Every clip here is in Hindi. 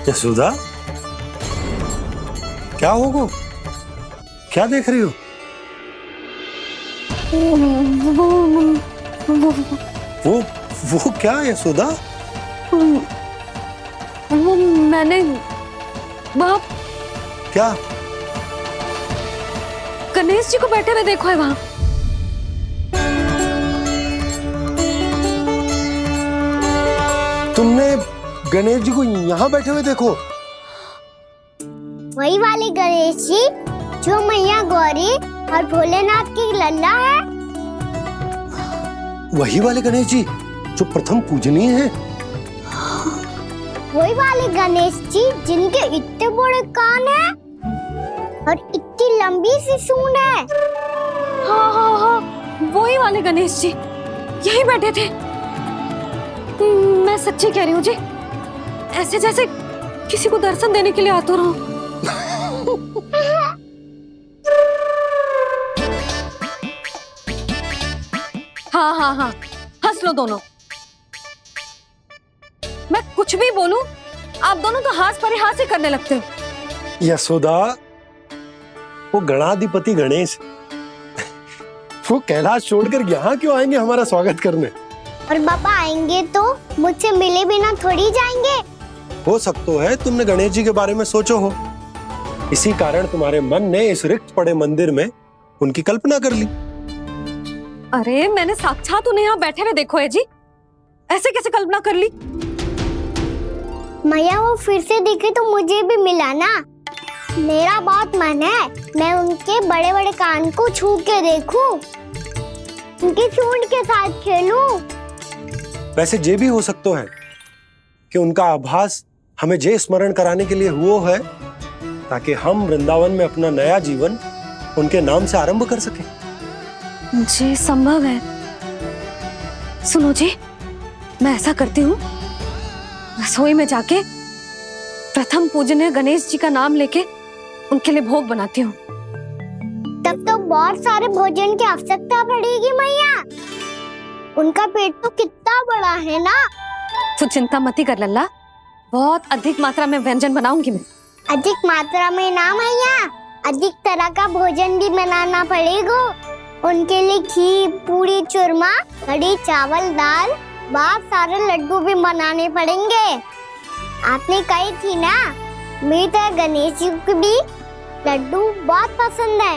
यशोदा, क्या होगा? क्या देख रही हो? वो क्या यशोदा? वो मैंने वहाँ क्या? गणेश जी को बैठे हुए देखो है वहाँ। तुमने गणेश जी को यहाँ बैठे हुए देखो? वही वाले गणेश जी जो मैया गौरी और भोलेनाथ की लल्ला है। वही वाले गणेश जी जो प्रथम पूजनीय हैं। वही वाले गणेश जी जिनके इतने बड़े कान हैं और इतनी लंबी सी सूंड है। हाँ हाँ हाँ, वही वाले गणेश जी यही बैठे थे। मैं सच्ची कह रही हूँ जी, ऐसे जैसे किसी को दर्शन देने के लिए आतुर हूँ। हाँ हाँ हाँ, हंस लो दोनों। मैं कुछ भी बोलूं, आप दोनों तो हाथ पर ही हाथ से करने लगते हो। यशोदा, वो गणाधिपति गणेश वो कैलाश छोड़कर यहाँ क्यों आएंगे हमारा स्वागत करने? और पापा आएंगे तो मुझसे मिले बिना थोड़ी जाएंगे। हो सकता है तुमने गणेश जी के बारे में सोचो हो, इसी कारण तुम्हारे मन ने इस रिक्त पड़े मंदिर में उनकी कल्पना कर ली। अरे मैंने साक्षात उन्हें यहाँ बैठे हुए देखो है जी, ऐसे कैसे कल्पना कर ली? मैया वो फिर से दिखे तो मुझे भी मिला ना। मेरा बहुत मन है मैं उनके बड़े बड़े कान को छू के देखूं, उनकी सूंड के साथ खेलूं। वैसे ये भी हो सकता है कि उनका आभास हमें जे स्मरण कराने के लिए हुआ है ताकि हम वृंदावन में अपना नया जीवन उनके नाम से आरंभ कर सकें। जी संभव है। सुनो जी, मैं ऐसा करती हूँ, रसोई में जाके प्रथम पूजनीय गणेश जी का नाम लेके उनके लिए भोग बनाती हूँ। तब तो बहुत सारे भोजन की आवश्यकता पड़ेगी मैया। उनका पेट तो कितना बड़ा है ना। तू चिंता मत ही कर लल्ला, बहुत अधिक मात्रा में व्यंजन बनाऊंगी मैं। अधिक मात्रा में ना मैया, अधिक तरह का भोजन भी बनाना पड़ेगा। उनके लिए खीर, पूरी, चूरमा, कढ़ी, चावल, दाल, बहुत सारे लड्डू भी बनाने पड़ेंगे। आपने कही थी ना, मेरी तरह गणेश जी को भी लड्डू बहुत पसंद है।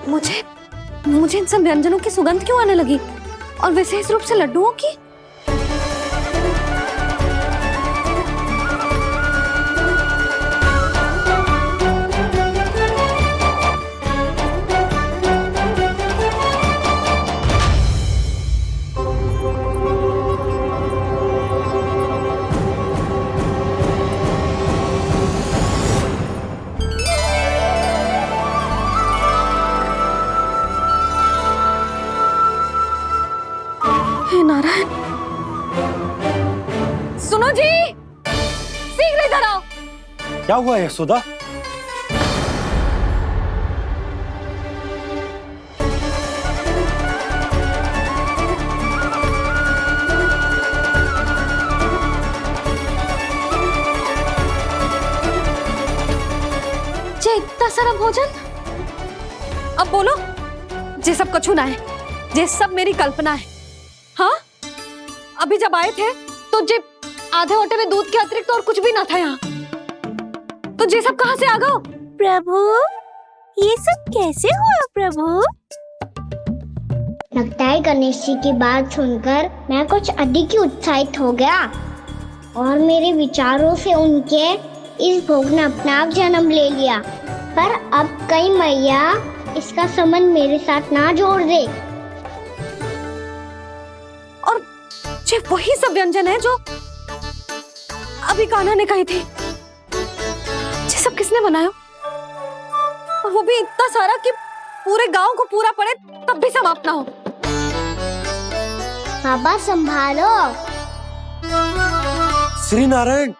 मुझे इन सब व्यंजनों की सुगंध क्यों आने लगी, और विशेष रूप से लड्डुओं की? नारायण, सुनो जी, शीघ्र इधर आओ। क्या हुआ यशोदा? ये इतना सारा भोजन, अब बोलो, ये सब कछु ना है, ये सब मेरी कल्पना है। हाँ, अभी जब आए थे तो जे आधे ओटे में दूध के अतिरिक्त और कुछ भी ना था यहाँ, तो ये सब कहाँ से आ गए? प्रभु, ये सब कैसे हुआ प्रभु? लगता है गणेश जी की बात सुनकर मैं कुछ अधिक ही उत्साहित हो गया और मेरे विचारों से उनके इस भोग ने अपना आप जन्म ले लिया। पर अब कई मैया इसका संबंध मेरे साथ ना जोड़ दे। ये वही सब व्यंजन है जो अभी कान्हा ने कही थी। ये सब किसने बनाया? और वो भी इतना सारा कि पूरे गांव को पूरा पड़े तब भी समाप्त ना हो। बाबा संभालो। श्री नारायण,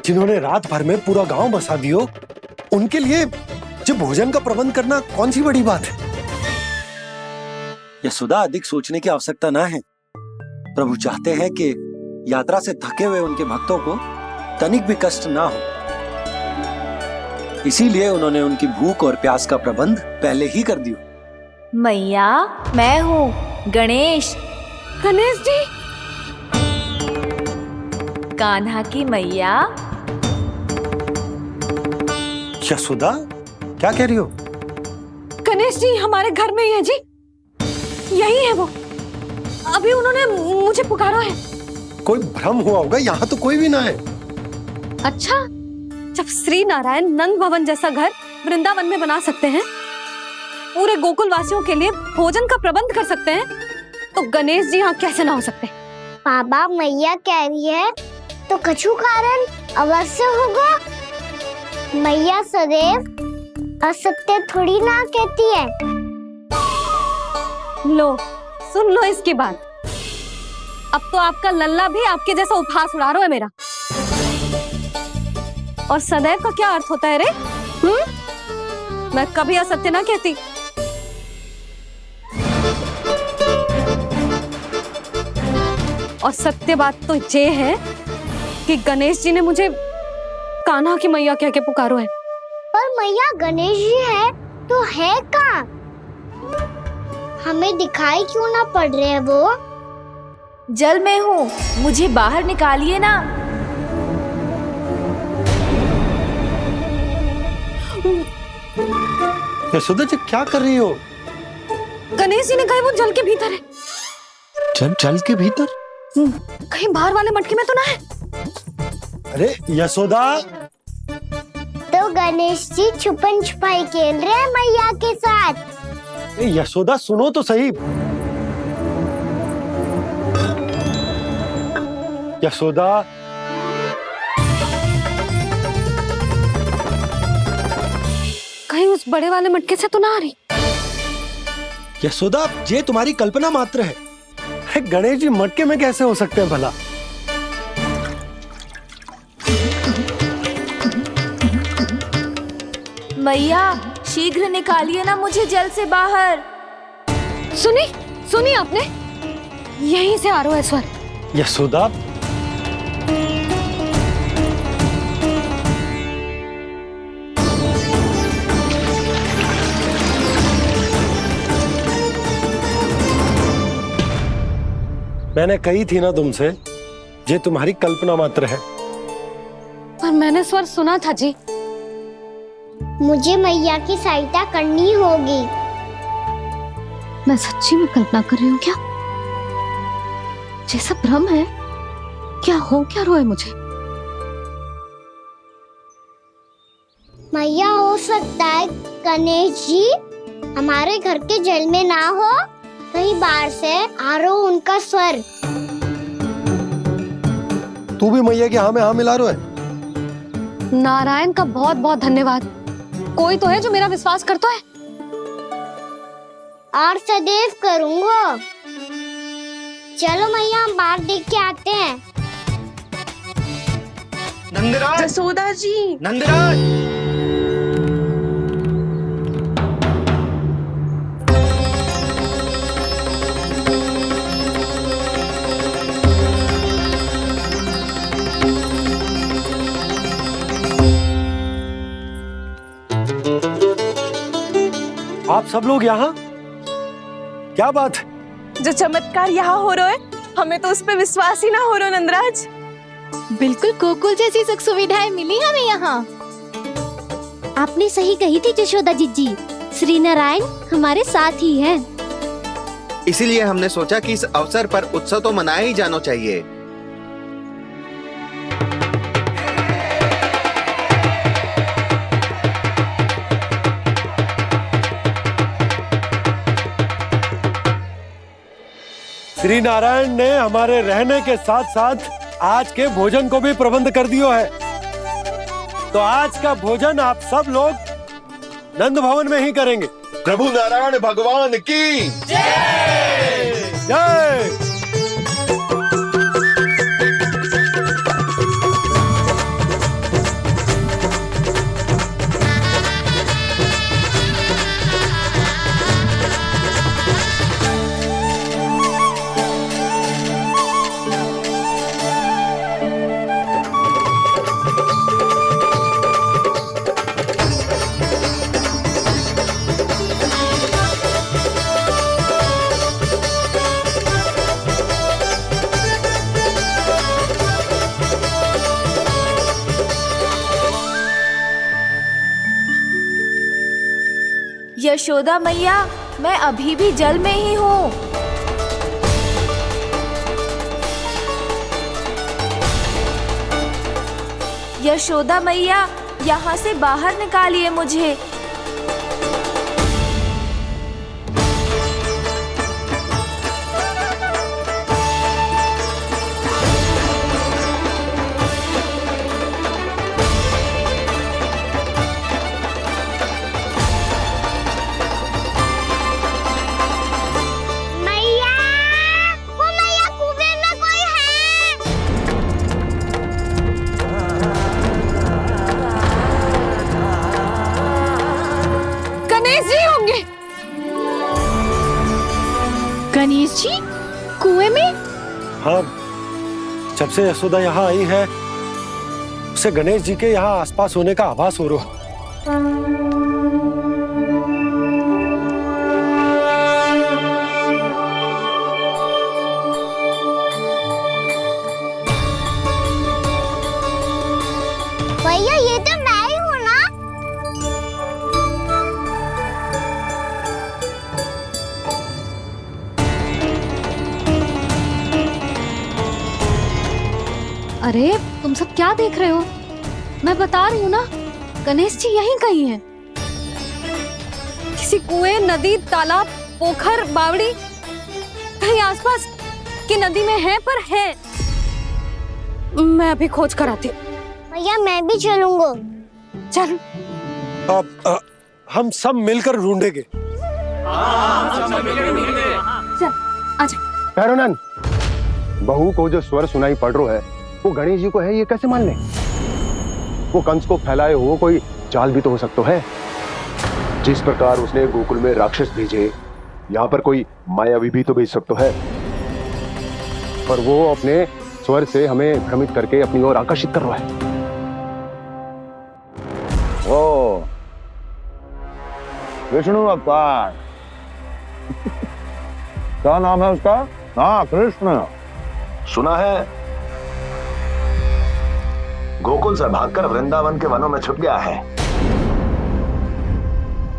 जिन्होंने रात भर में पूरा गांव बसा दियो, उनके लिए जो भोजन का प्रबंध करना कौन सी बड़ी बात है? यशोदा, अधिक सोचने की आवश्यकता ना है। प्रभु चाहते हैं कि यात्रा से थके हुए उनके भक्तों को तनिक भी कष्ट ना हो। इसीलिए उन्होंने उनकी भूख और प्यास का प्रबंध पहले ही कर दिया। मैया, मैं हूँ गणेश, गणेश जी। कान्हा की मैया। यशोदा, क्या कह रही हो? गणेश जी हमारे घर में ही है जी, यही है वो। अभी उन्होंने मुझे पुकारा है। कोई भ्रम हुआ होगा, यहाँ तो कोई भी ना है। अच्छा, जब श्री नारायण नंद भवन जैसा घर वृंदावन में बना सकते हैं, पूरे गोकुल वासियों के लिए भोजन का प्रबंध कर सकते हैं, तो गणेश जी यहाँ कैसे ना हो सकते? बाबा, मैया कह रही है तो कछु कारण अवश्य होगा। मैया सदैव असत्य थोड़ी ना कहती है। लो, सुन लो इसकी बात। अब तो आपका लल्ला भी आपके जैसा उपहास उड़ा रहा है मेरा। और सदैव का क्या अर्थ होता है रे? मैं कभी असत्य ना कहती। और सत्य बात तो ये है कि गणेश जी ने मुझे कान्हा की मैया कह के पुकारो है। पर मैया, गणेश जी है तो है कहाँ? हमें दिखाई क्यों ना पड़ रहे हैं वो? जल में हूँ, मुझे बाहर निकालिए ना। यशोदा जी, क्या कर रही हो? गणेश जी ने कहा वो जल के भीतर है। जल के भीतर? कहीं बाहर वाले मटके में तो ना है? अरे यशोदा! तो गणेश जी छुपन छुपाई खेल रहे हैं मैया के साथ। यशोदा, सुनो तो सही। यशोदा, कहीं उस बड़े वाले मटके से तो ना आ रही? यशोदा, ये तुम्हारी कल्पना मात्र है। गणेश जी मटके में कैसे हो सकते हैं भला? मैया, शीघ्र निकालिए ना मुझे जल से बाहर। सुनी आपने? यहीं से आ रहा है स्वर। यशोदा, मैंने कही थी ना तुमसे, ये तुम्हारी कल्पना मात्र है। पर मैंने स्वर सुना था जी। मुझे मैया की सहायता करनी होगी। मैं सच्ची में कल्पना कर रही हूँ क्या? ये सब भ्रम है क्या? हो क्या रहा है मुझे? मैया, हो सकता है गणेश जी हमारे घर के जल में ना हो, कहीं बाहर से आ रहा हो उनका स्वर। तू भी मैया के हाँ में हाँ मिला रहा है। नारायण का बहुत बहुत धन्यवाद। कोई तो है जो मेरा विश्वास करता है। और सदैव करूंगा। चलो मैया, हम बाहर देख के आते हैं। नंदराज! जसोदा जी! नंदराज! आप सब लोग यहाँ? क्या बात है? जो चमत्कार यहाँ हो रहा है, हमें तो उस पे विश्वास ही ना हो रहा नंदराज। बिल्कुल गोकुल जैसी सुख सुविधाएं मिली हमें यहाँ। आपने सही कही थी जशोदा जीजी, श्री नारायण हमारे साथ ही हैं। इसीलिए हमने सोचा कि इस अवसर पर उत्सव तो मनाया ही जाना चाहिए। श्री नारायण ने हमारे रहने के साथ साथ आज के भोजन को भी प्रबंध कर दियो है। तो आज का भोजन आप सब लोग नंद भवन में ही करेंगे। प्रभु नारायण भगवान की जय जय। यशोदा मैया, मैं अभी भी जल में ही हूँ। यशोदा मैया, यहाँ से बाहर निकालिए मुझे। मैया, वो मैया कुएं में कोई है। गणेश जी होंगे। गणेश जी कुएं में? हाँ, जब से यशोदा यहाँ आई है उसे गणेश जी के यहाँ आसपास होने का आभास हो रहा है। भैया ये तो मैं ही हूँ ना। अरे तुम सब क्या देख रहे हो? मैं बता रही हूँ ना, गणेश जी यहीं कहीं हैं। किसी कुएं, नदी, तालाब, पोखर, बावड़ी, कहीं आसपास की नदी में है, पर है। मैं अभी खोज कर आती हूँ। भैया मैं भी चलूंगा। चल। अब हम सब मिलकर ढूंढेंगे। चल आजा। भैरवनंद, बहू को जो स्वर सुनाई पड़ रहा है वो गणेश जी को है, ये कैसे मान ले? वो कंस को फैलाए हुए कोई चाल भी तो हो सकता है। जिस प्रकार उसने गोकुल में राक्षस भेजे, यहाँ पर कोई मायावी भी तो भेज सकता है। पर वो अपने स्वर से हमें भ्रमित करके अपनी ओर आकर्षित कर रहा है। ओ विष्णु अवतार। क्या नाम है उसका? हाँ, कृष्ण। सुना है गोकुल से भागकर वृंदावन के वनों में छुप गया है।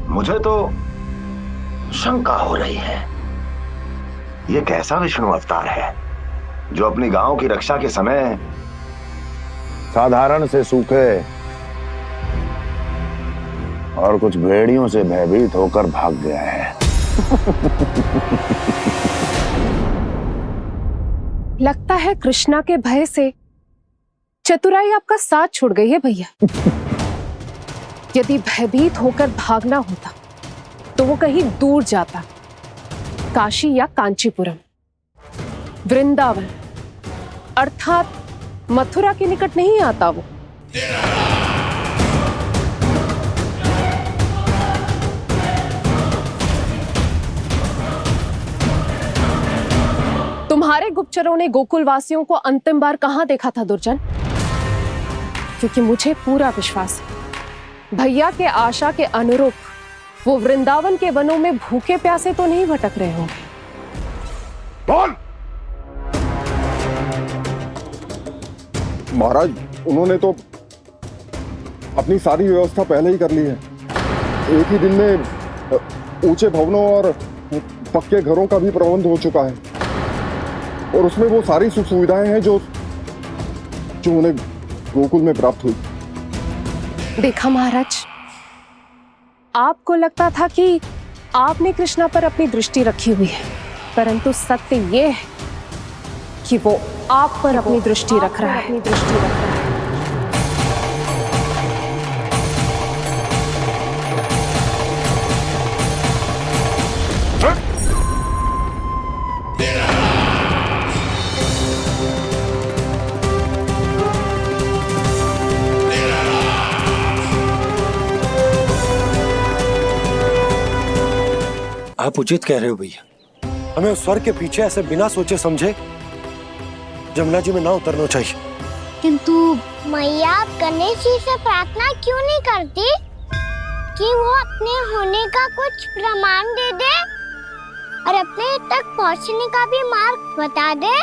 मुझे तो शंका हो रही है, ये कैसा विष्णु अवतार है जो अपनी गांव की रक्षा के समय साधारण से सूखे और कुछ भेड़ियों से भयभीत होकर भाग गया है। लगता है कृष्णा के भय से चतुराई आपका साथ छोड़ गई है भैया। यदि भयभीत होकर भागना होता तो वो कहीं दूर जाता, काशी या कांचीपुरम, वृंदावन अर्थात मथुरा के निकट नहीं आता वो। तुम्हारे गुप्तचरों ने गोकुल वासियों को अंतिम बार कहां देखा था दुर्जन? क्योंकि मुझे पूरा विश्वास है भैया के आशा के अनुरूप वो वृंदावन के वनों में भूखे प्यासे तो नहीं भटक रहे होंगे। कौन? महाराज, उन्होंने तो अपनी सारी व्यवस्था पहले ही कर ली है। एक ही दिन में ऊंचे भवनों और पक्के घरों का भी प्रबंध हो चुका है, और उसमें वो सारी सुख सुविधाएं हैं जो उन्हें गोकुल में प्राप्त हुई। देखा महाराज, आपको लगता था कि आपने कृष्णा पर अपनी दृष्टि रखी हुई है, परंतु सत्य ये है कि वो आप पर अपनी दृष्टि रख रहा है। आप उचित कह रहे हो भैया, हमें उस स्वर के पीछे ऐसे बिना सोचे समझे जमुना जी में ना उतरना चाहिए। किंतु मैया, आप गणेश जी से प्रार्थना क्यों नहीं करती कि वो अपने होने का कुछ प्रमाण दे दे और अपने तक पहुंचने का भी मार्ग बता दे?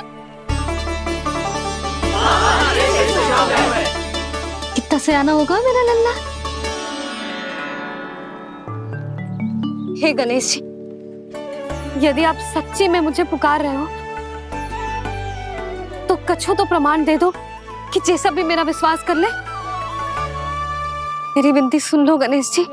कितना सयाना होगा मेरा लल्ला। हे गणेश जी, यदि आप सच्ची में मुझे पुकार रहे हो तो कछु तो प्रमाण दे दो कि जैसा भी मेरा विश्वास कर ले। मेरी विनती सुन लो गणेश जी।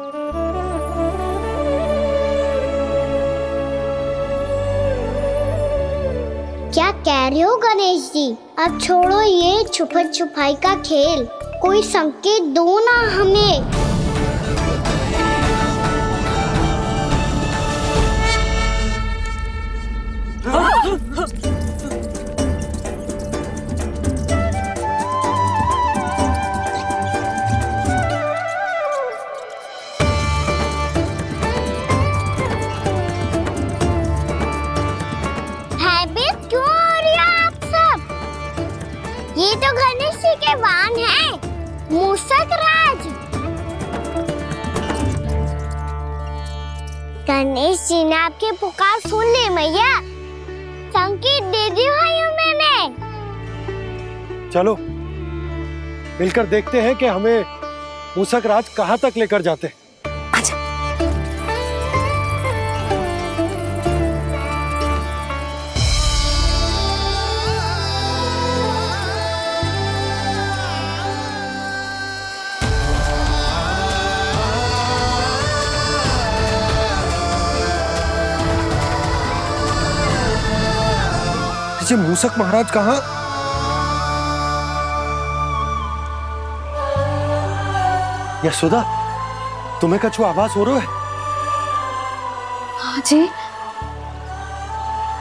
क्या कह रहे हो गणेश जी? अब छोड़ो ये छुपन छुपाई का खेल, कोई संकेत दो ना हमें। भयभीत क्यों हो रही हो आप सब? ये तो गणेश जी के वाहन हैं, मूषक राज। गणेश जी ने आपकी पुकार सुन ली मैया, संकेत दे दी भाइयों मैंने। चलो मिलकर देखते हैं कि हमें मूषक राज कहाँ तक लेकर जाते हैं। ये मूषक महाराज कहाँ? यशोदा, तुम्हें कछु आभास हो रहा है? हाँ जी,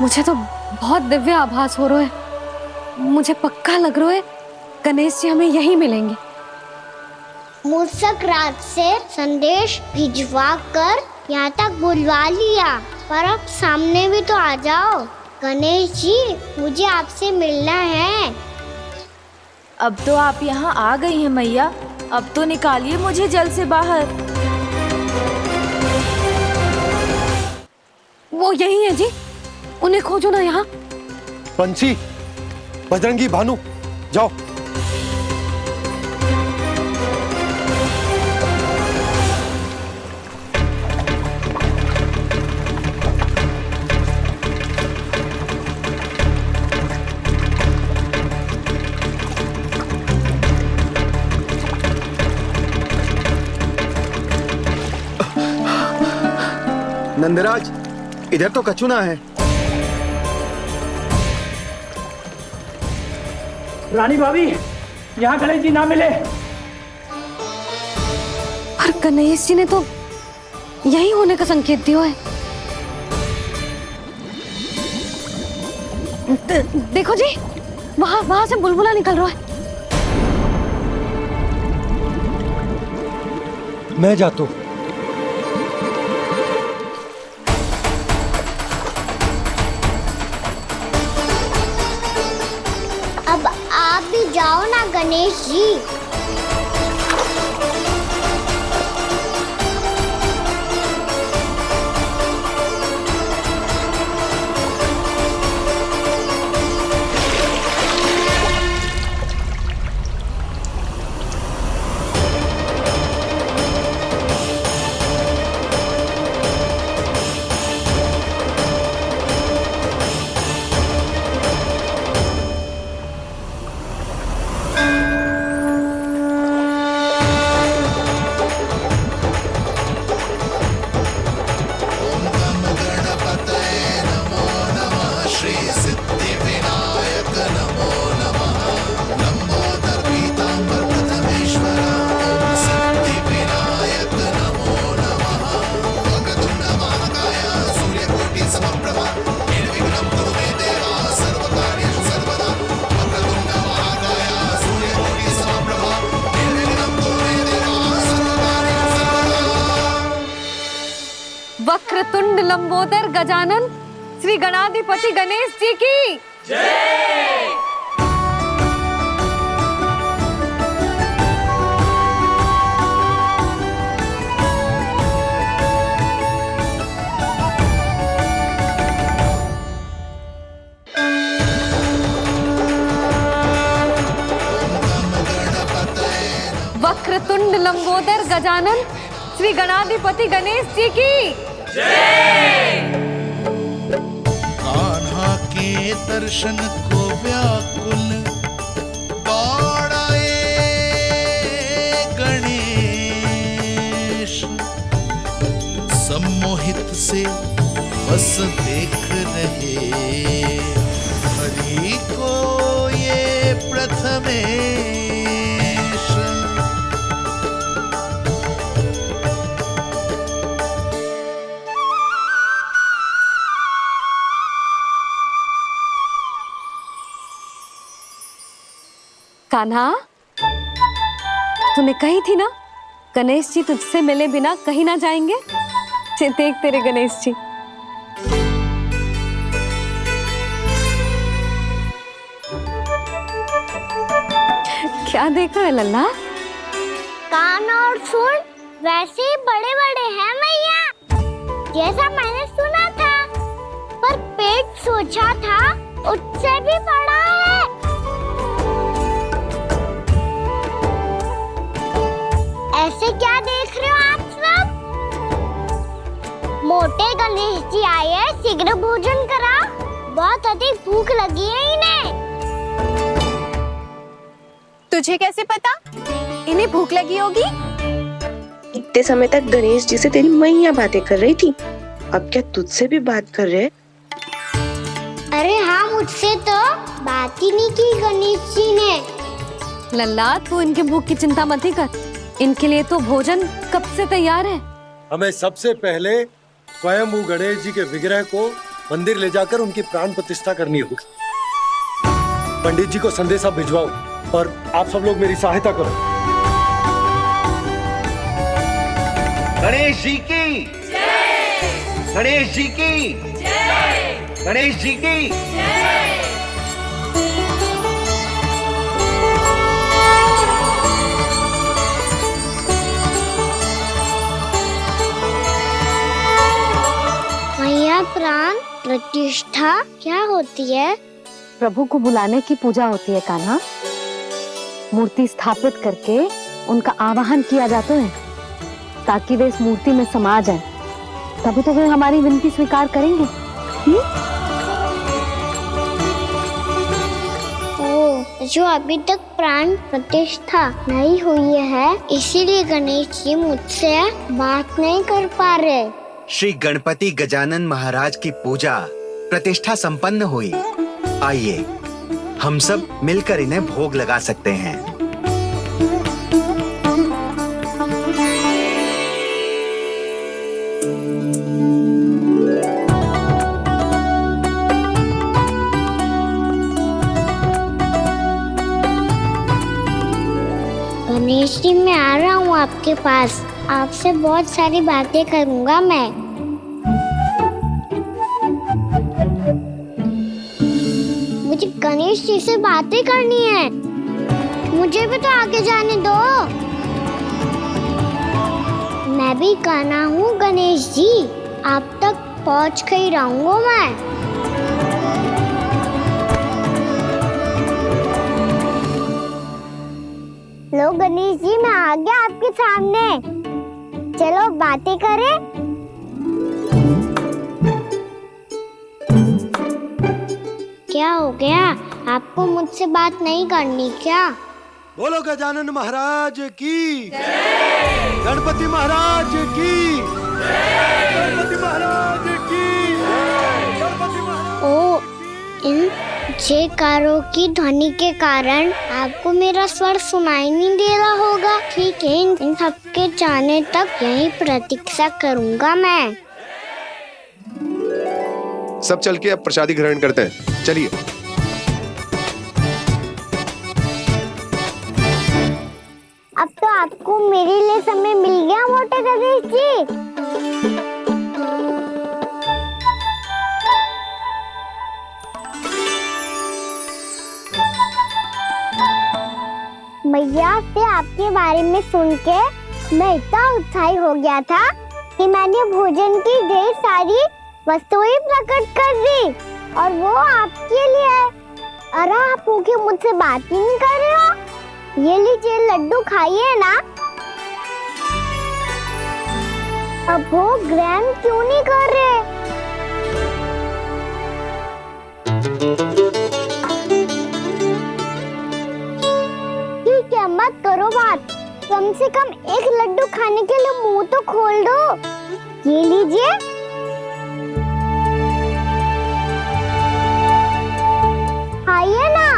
मुझे तो बहुत दिव्य आभास हो रहा है। मुझे पक्का लग रहा है गणेश जी हमें यहीं मिलेंगे। मूषक राज से संदेश भिजवा कर यहाँ तक बुलवा लिया, पर अब सामने भी तो आ जाओ। गणेश जी, मुझे आपसे मिलना है। अब तो आप यहाँ आ गई हैं मैया, अब तो निकालिए मुझे जल से बाहर। वो यही है जी, उन्हें खोजो ना यहाँ। बंसी, बजरंगी, भानु, जाओ। नंदराज, इधर तो कछु ना है। रानी भाभी, यहाँ गणेश जी ना मिले। पर गणेश जी ने तो यही होने का संकेत दिया है। देखो जी, वहां से बुलबुला निकल रहा है। मैं जाता हूँ। अब आप भी जाओ ना गणेश जी। वक्रतुंड लंबोदर गजानन श्री गणाधिपति गणेश जी की जय। वक्रतुंड लंबोदर गजानन श्री गणाधिपति गणेश जी की कान्हा के दर्शन को व्याकुल दौड़ाए गणेश, सम्मोहित से बस देख रहे हरि को ये प्रथमेश। कान्हा, तूने कही थी ना गणेश जी तुझसे मिले बिना कहीं ना जाएंगे। देख तेरे गणेश जी। क्या देख रहा है लल्ला? कान और सुन वैसे ही बड़े बड़े हैं मैया, जैसा मैंने सुना था, पर पेट सोचा था उससे भी बड़ा है। ऐसे क्या देख रहे हो आप सब? मोटे गणेश जी आए हैं, शीघ्र भोजन करा, बहुत अधिक भूख लगी है इन्हें। तुझे कैसे पता इन्हें भूख लगी होगी? इतने समय तक गणेश जी से तेरी मैया बातें कर रही थी, अब क्या तुझसे भी बात कर रहे? अरे हाँ, मुझसे तो बात ही नहीं की गणेश जी ने। लल्ला, तू इनके भूख की चिंता मत ही कर, इनके लिए तो भोजन कब से तैयार है। हमें सबसे पहले स्वयं गणेश जी के विग्रह को मंदिर ले जाकर उनकी प्राण प्रतिष्ठा करनी होगी। पंडित जी को संदेशा भिजवाओ और आप सब लोग मेरी सहायता करो। गणेश जी की जय, गणेश जी की जय, गणेश जी की जय। मैया, प्राण प्रतिष्ठा क्या होती है? प्रभु को बुलाने की पूजा होती है कान्हा। मूर्ति स्थापित करके उनका आवाहन किया जाता है ताकि वे इस मूर्ति में समा जाएं। तभी तो वे हमारी विनती स्वीकार करेंगे। ओ, जो अभी तक प्राण प्रतिष्ठा नहीं हुई है, इसीलिए गणेश जी मुझसे बात नहीं कर पा रहे। श्री गणपति गजानन महाराज की पूजा प्रतिष्ठा संपन्न हुई। आइए हम सब मिलकर इन्हें भोग लगा सकते हैं। गणेश जी, मैं आ रहा हूँ आपके पास, आपसे बहुत सारी बातें करूँगा मैं। मुझे गणेश जी से बातें करनी है, मुझे भी तो आगे जाने दो। मैं भी कान्हा हूँ गणेश जी, आप तक पहुँच कर ही रहूँगा मैं। लो गणेश जी, मैं आ गया आपके सामने, चलो बातें करें। क्या हो गया, आपको मुझसे बात नहीं करनी क्या? बोलो गजानन महाराज की जय, गणपति महाराज की जय, गणपति महाराज की जय, गणपति महाराज। ओ, इन जयकारों की ध्वनि के कारण आपको मेरा स्वर सुनाई नहीं दे रहा होगा। ठीक है, इन सबके जाने तक यही प्रतीक्षा करूंगा मैं। सब चल के अब प्रसादी ग्रहण करते हैं, चलिए। अब तो आपको मेरे लिए समय मिल गया मोटे गणेश जी। मैया से आपके बारे में सुन के मैं इतना उत्साही हो गया था कि मैंने भोजन की ढेर सारी वस्तुएं प्रकट कर दी, और वो आपके लिए। अरे आप भूखे मुझसे बात ही नहीं कर रहे हो। ये लीजिए लड्डू, खाइए ना। अब वो ग्रैंड क्यों नहीं कर रहे? ठीक है, मत करो बात। कम से कम एक लड्डू खाने के लिए मुंह तो खोल दो। ये लीजिए। खाइए ना।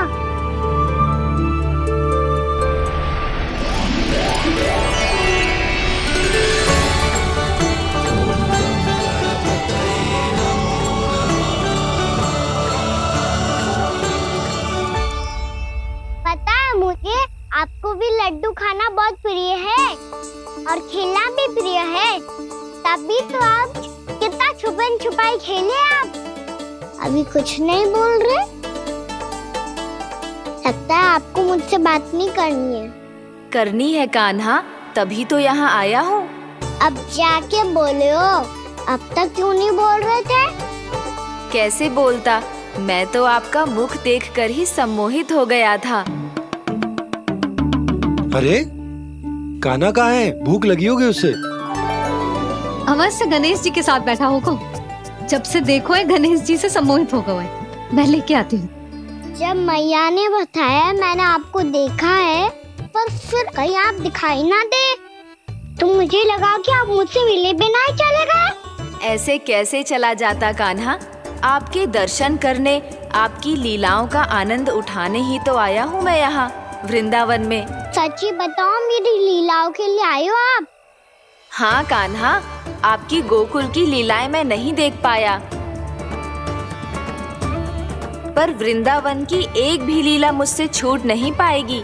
पता है मुझे, आपको भी लड्डू खाना बहुत प्रिय है और खेलना भी प्रिय है। तभी तो आप कितना छुपन छुपाई खेले। आप अभी कुछ नहीं बोल रहे। लगता है आपको मुझसे बात नहीं करनी है। करनी है कान्हा, तभी तो यहाँ आया हूँ। अब जाके बोलो। अब तक क्यों नहीं बोल रहे थे? कैसे बोलता, मैं तो आपका मुख देखकर ही सम्मोहित हो गया था। अरे कान्हा कहाँ है? भूख लगी होगी उसे। अवश्य गणेश जी के साथ बैठा होगा। जब से देखो है गणेश जी से सम्मोहित हो गए। मैं लेके आती हूँ। जब मैया ने बताया मैंने आपको देखा है, पर फिर कहीं आप दिखाई ना दे, तो मुझे लगा कि आप मुझसे मिले बिना ही चले गए। ऐसे कैसे चला जाता कान्हा? आपके दर्शन करने, आपकी लीलाओं का आनंद उठाने ही तो आया हूँ मैं यहाँ वृंदावन में। सच्ची बताओ, मेरी लीलाओं के लिए आए हो आप? हाँ कान्हा, आपकी गोकुल की लीलाएं मैं नहीं देख पाया, पर वृंदावन की एक भी लीला मुझसे छूट नहीं पाएगी।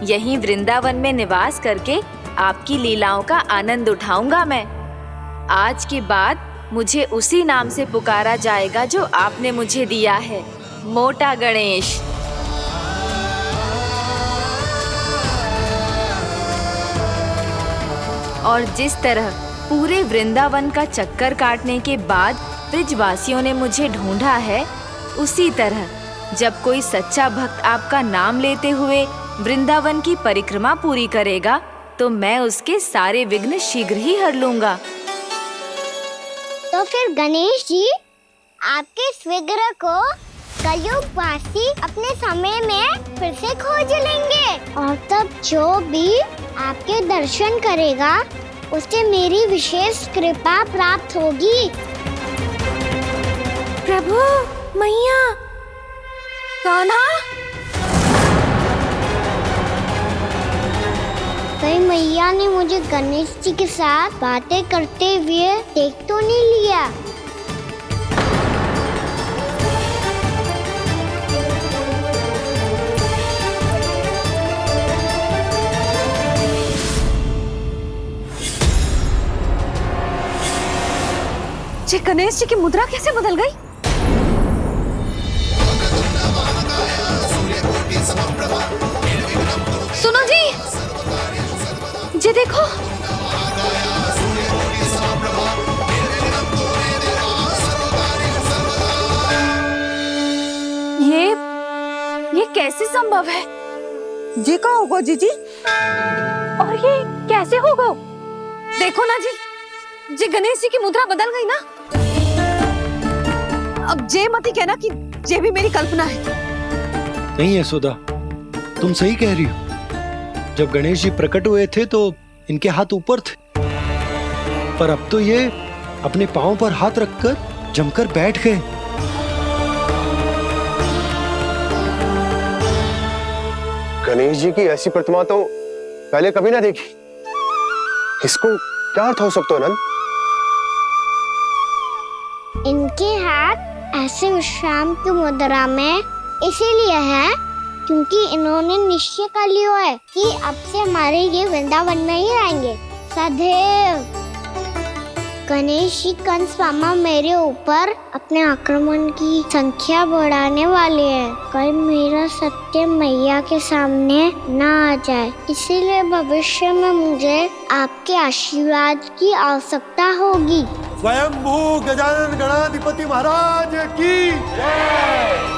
यहीं वृंदावन में निवास करके आपकी लीलाओं का आनंद उठाऊंगा मैं। आज के बाद मुझे उसी नाम से पुकारा जाएगा जो आपने मुझे दिया है, मोटा गणेश। और जिस तरह पूरे वृंदावन का चक्कर काटने के बाद ब्रिजवासियों ने मुझे ढूंढा है, उसी तरह जब कोई सच्चा भक्त आपका नाम लेते हुए वृंदावन की परिक्रमा पूरी करेगा, तो मैं उसके सारे विघ्न शीघ्र ही हर लूंगा। तो फिर गणेश जी, आपके इस विग्रह को कलयुगवासी अपने समय में फिर से खोज लेंगे, और तब जो भी आपके दर्शन करेगा उसे मेरी विशेष कृपा प्राप्त होगी। प्रभु, मैया, कान्हा। कहीं मैया ने मुझे गणेश जी के साथ बातें करते हुए देख तो नहीं लिया? जी, गणेश जी की मुद्रा कैसे बदल गई? सुनो जी, जी देखो। ये कैसे संभव है? जी का होगा जीजी? और ये कैसे होगा? देखो ना जी, जी गणेश जी की मुद्रा बदल गई ना। अब जे मत ही कहना कि ये भी मेरी कल्पना है। नहीं यशोदा, तुम सही कह रही हो। जब गणेश जी प्रकट हुए थे तो इनके हाथ ऊपर थे, पर अब तो ये अपने पांव पर हाथ रखकर जमकर बैठ गए। गणेश जी की ऐसी प्रतिमा तो पहले कभी ना देखी। इसको क्या अर्थ हो सकता है नंद? इनके हाथ ऐसे विश्राम की मुद्रा में इसीलिए है क्योंकि इन्होंने निश्चय कर लिया है कि अब से हमारे ये वृंदावन में ही रहेंगे सदैव। गणेश जी कंस मामा मेरे ऊपर अपने आक्रमण की संख्या बढ़ाने वाले हैं। कल मेरा सत्य मैया के सामने ना आ जाए, इसीलिए भविष्य में मुझे आपके आशीर्वाद की आवश्यकता होगी। स्वयंभू गजानन गणाधिपति महाराज की जय।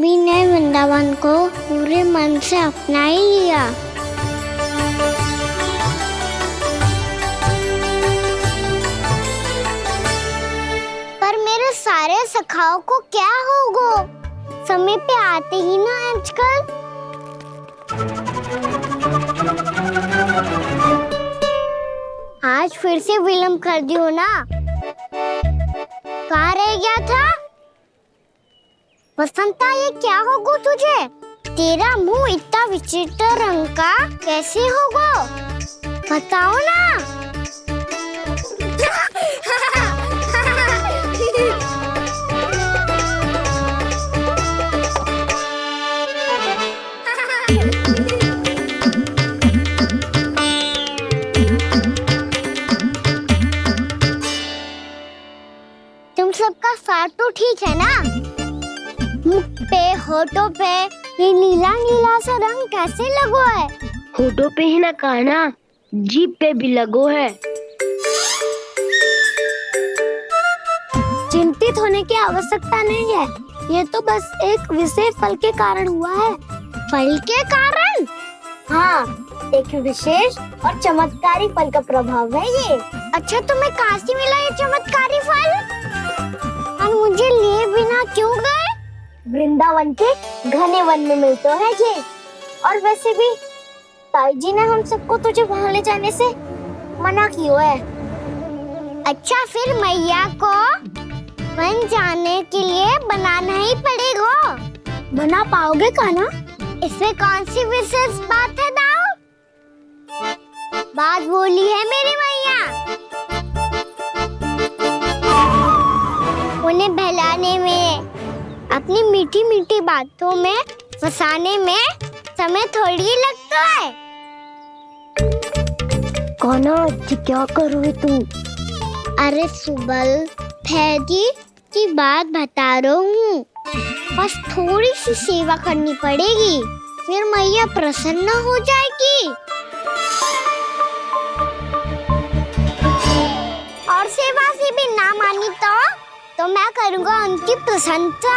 सभी ने वृंदावन को पूरे मन से अपना ही लिया। पर मेरे सारे सखाओं को क्या होगा? समय पे आते ही ना आजकल। आज फिर से विलम्ब कर दियो ना। कहाँ रह गया था? वसंता, ये क्या होगा तुझे? तेरा मुंह इतना विचित्र रंग का कैसे होगा? बताओ ना। तुम सबका साथ तो ठीक है ना? मुख पे, होठों पे ये नीला नीला सा रंग कैसे लगो है? होठों पे ही ना कहना, जीभ पे भी लगो है। चिंतित होने की आवश्यकता नहीं है। ये तो बस एक विशेष फल के कारण हुआ है। फल के कारण? हाँ, एक विशेष और चमत्कारी फल का प्रभाव है ये। अच्छा, तुम्हें कहाँ से मिला ये चमत्कारी फल? और मुझे लिए बिना क्यों गए? वृंदावन के घने वन में मिलता है ये। और वैसे भी ताई जी ने हम सबको तुझे वहाँ ले जाने से मना किया है। अच्छा, फिर मैया को वन जाने के लिए बनाना ही पड़ेगा। बना पाओगे कान्हा? इसमें कौन सी विशेष बात है दाऊ? बात बोली है मेरी मैया। उन्हें बहलाने में, अपनी मीठी मीठी बातों में फंसाने में समय थोड़ी लगता है। कान्हा, क्या कर रही तू? अरे सुबल, फैजी की बात बता रहा हूँ। बस थोड़ी सी सेवा करनी पड़ेगी, फिर मैया प्रसन्न हो जाएगी। और सेवा से भी ना मानी तो मैं करूँगा उनकी प्रशंसा।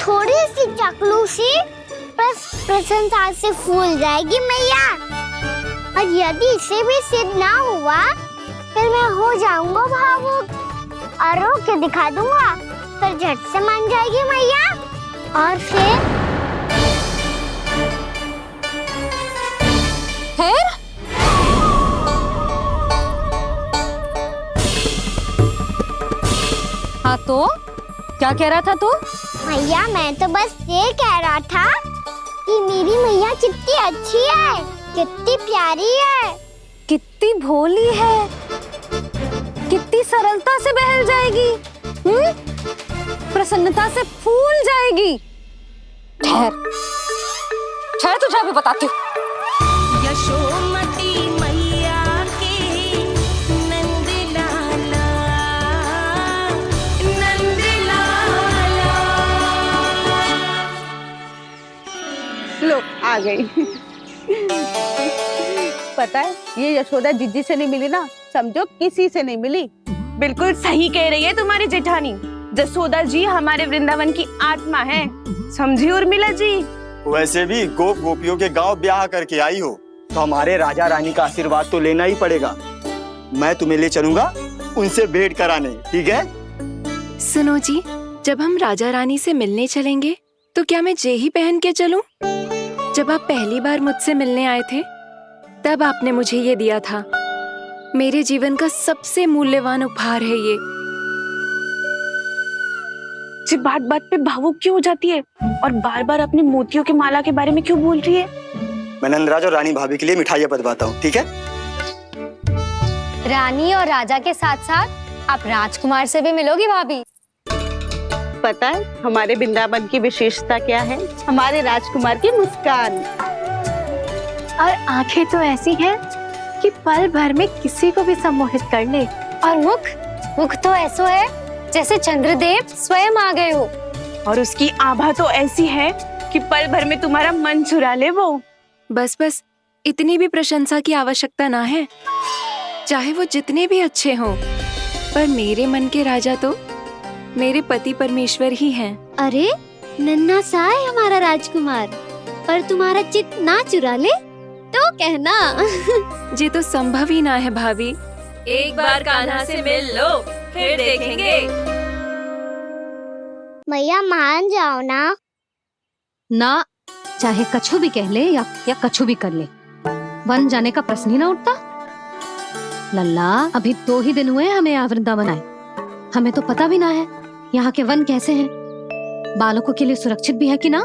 थोड़ी सी चाकलूसी बस प्रशंसा से फूल जाएगी मैया। और यदि इसे भी सिद्ध ना हुआ, फिर मैं हो जाऊंगा भावुक और रो के दिखा दूंगा। फिर झट से मान जाएगी मैया। और फिर हाँ, तो क्या कह रहा था तू? मैया, मैं तो बस ये कह रहा था कि मेरी मैया कितनी अच्छी है, कितनी प्यारी है, कितनी भोली है, कितनी सरलता से बहल जाएगी, प्रसन्नता से फूल जाएगी। ठहर तुझे अभी बताती हूँ। यशोमती मैया के नंद लाला, नंद लाला। लो, आ गई। पता है, ये यशोदा जिज्जी से नहीं मिली ना, समझो किसी से नहीं मिली। बिल्कुल सही कह रही है तुम्हारी जेठानी। जसोदा जी हमारे वृंदावन की आत्मा है, समझी उर्मिला जी। वैसे भी गोप गोपियों के गांव ब्याह करके आई हो, तो हमारे राजा रानी का आशीर्वाद तो लेना ही पड़ेगा। मैं तुम्हें ले चलूंगा उनसे भेंट कराने, ठीक है? सुनो जी, जब हम राजा रानी से मिलने चलेंगे तो क्या मैं जे ही पहन के चलूं? जब आप पहली बार मुझसे मिलने आए थे, तब आपने मुझे ये दिया था। मेरे जीवन का सबसे मूल्यवान उपहार है ये। जी, बात बात पे भावुक क्यों हो जाती है और बार बार अपनी मोतियों के माला के बारे में क्यों बोल रही है? मैं नंदराज और रानी भाभी के लिए मिठाइयाँ बंटवाता हूँ, ठीक है? रानी और राजा के साथ साथ आप राजकुमार से भी मिलोगी भाभी। पता है हमारे वृंदावन की विशेषता क्या है? हमारे राजकुमार की मुस्कान। और आंखें तो ऐसी हैं कि पल भर में किसी को भी सम्मोहित कर ले। और मुख तो ऐसा है जैसे चंद्रदेव स्वयं आ गए हो। और उसकी आभा तो ऐसी है कि पल भर में तुम्हारा मन चुरा ले वो। बस इतनी भी प्रशंसा की आवश्यकता ना है। चाहे वो जितने भी अच्छे हों, पर मेरे मन के राजा तो मेरे पति परमेश्वर ही हैं। अरे, नन्हा सा है हमारा राजकुमार, पर तुम्हारा चित्त ना चुरा ले तो कहना। ये तो संभव ही ना है भाभी। एक बार कान्हा से मिल लो, फिर देखेंगे। मैया मान जाओ ना। ना, चाहे कछु भी कह ले या कछु भी कर ले, वन जाने का प्रश्न ही ना उठता। लल्ला, अभी 2 ही दिन हुए हमें यहाँ वृंदावन आए, हमें तो पता भी ना है यहाँ के वन कैसे हैं, बालकों के लिए सुरक्षित भी है कि ना।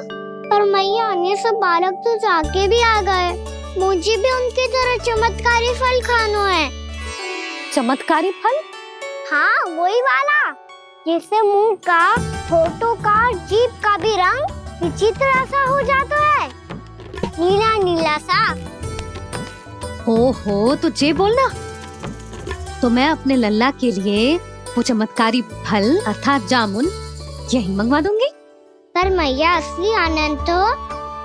पर मैया ये सब बालक तो जाके भी आ गए, मुझे भी उनकी तरह चमत्कारी फल खाना है। चमत्कारी फल? हाँ, वही वाला जिससे मुंह का, होठों का, जीभ का भी रंग विचित्र सा हो जाता है, नीला नीला सा। हो तो जे बोलना, तो मैं अपने लल्ला के लिए वो चमत्कारी फल अर्थात जामुन यही मंगवा दूंगी। पर मैया असली आनंद तो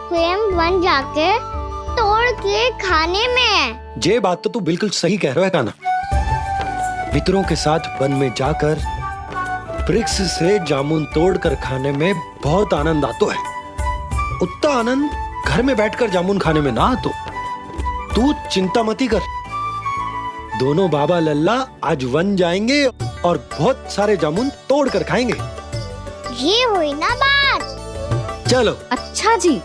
स्वयं वन जाके तोड़ के खाने में है। ये बात तो तू बिल्कुल सही कह रहा है कान्हा। मित्रों के साथ वन में जाकर वृक्ष से जामुन तोड़कर खाने में बहुत आनंद आता है। उतना आनंद घर में बैठकर जामुन खाने में ना आतो। तू चिंता मती कर, दोनों बाबा लल्ला आज वन जाएंगे और बहुत सारे जामुन तोड़कर खाएंगे। ये हुई ना बात। चलो। अच्छा जी,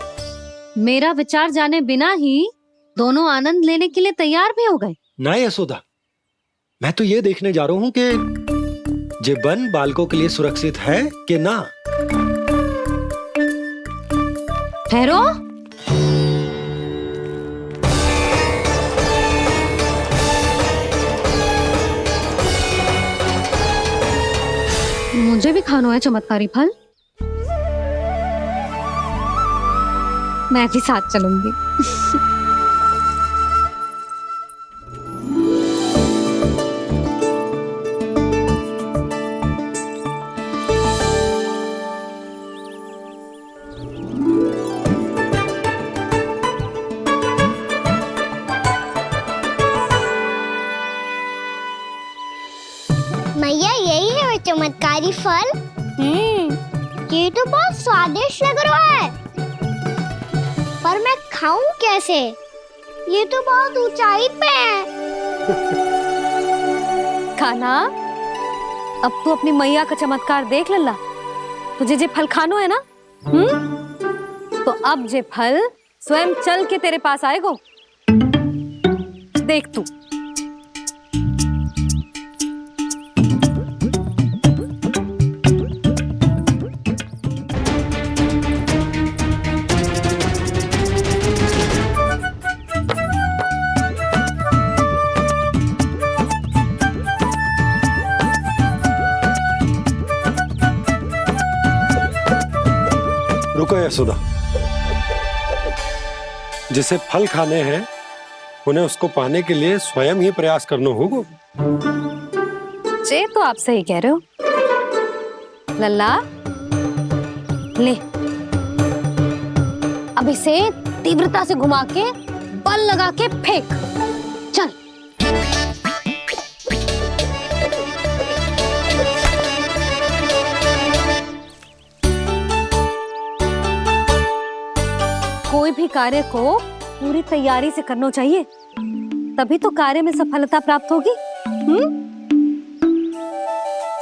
मेरा विचार जाने बिना ही दोनों आनंद लेने के लिए तैयार भी हो गए। ना यशोदा, मैं तो ये देखने जा रहा हूँ कि ये वन बालकों के लिए सुरक्षित है कि ना। ठहरो, मुझे भी खाना है चमत्कारी फल, मैं भी साथ चलूंगी। मैया यही है वो चमत्कारी फल। ये तो बहुत स्वादिष्ट लग रहा है, पर मैं खाऊं कैसे? ये तो बहुत ऊंचाई पे है। कान्हा, अब तू अपनी मैया का चमत्कार देख लल्ला। तुझे जे फल खानो है ना, तो अब जे फल स्वयं चल के तेरे पास आएगो। देख तू। रुको यशोदा, जिसे फल खाने हैं उन्हें उसको पाने के लिए स्वयं ही प्रयास करना होगा। जे तो आप सही कह रहे हो लल्ला। ले, अब इसे तीव्रता से घुमा के बल लगा के फेंक। चल। कोई भी कार्य को पूरी तैयारी से करना चाहिए, तभी तो कार्य में सफलता प्राप्त होगी।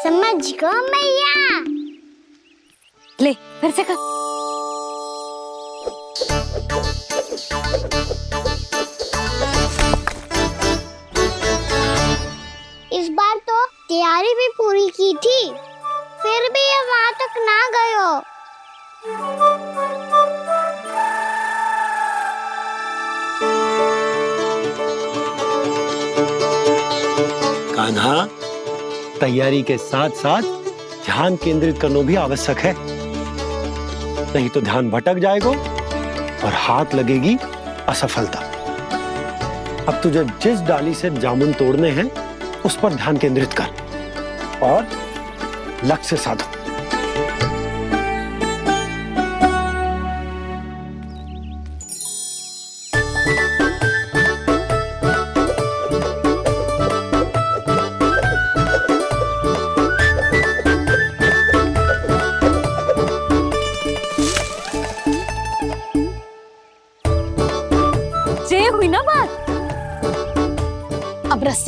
समझ गो मैया। ले, फिर से कर। इस बार तो तैयारी भी पूरी की थी, फिर भी ये वहां तक ना गयो। कान्हा, तैयारी के साथ साथ ध्यान केंद्रित करना भी आवश्यक है, नहीं तो ध्यान भटक जाएगा और हाथ लगेगी असफलता। अब तुझे जिस डाली से जामुन तोड़ने हैं उस पर ध्यान केंद्रित कर और लक्ष्य साधो।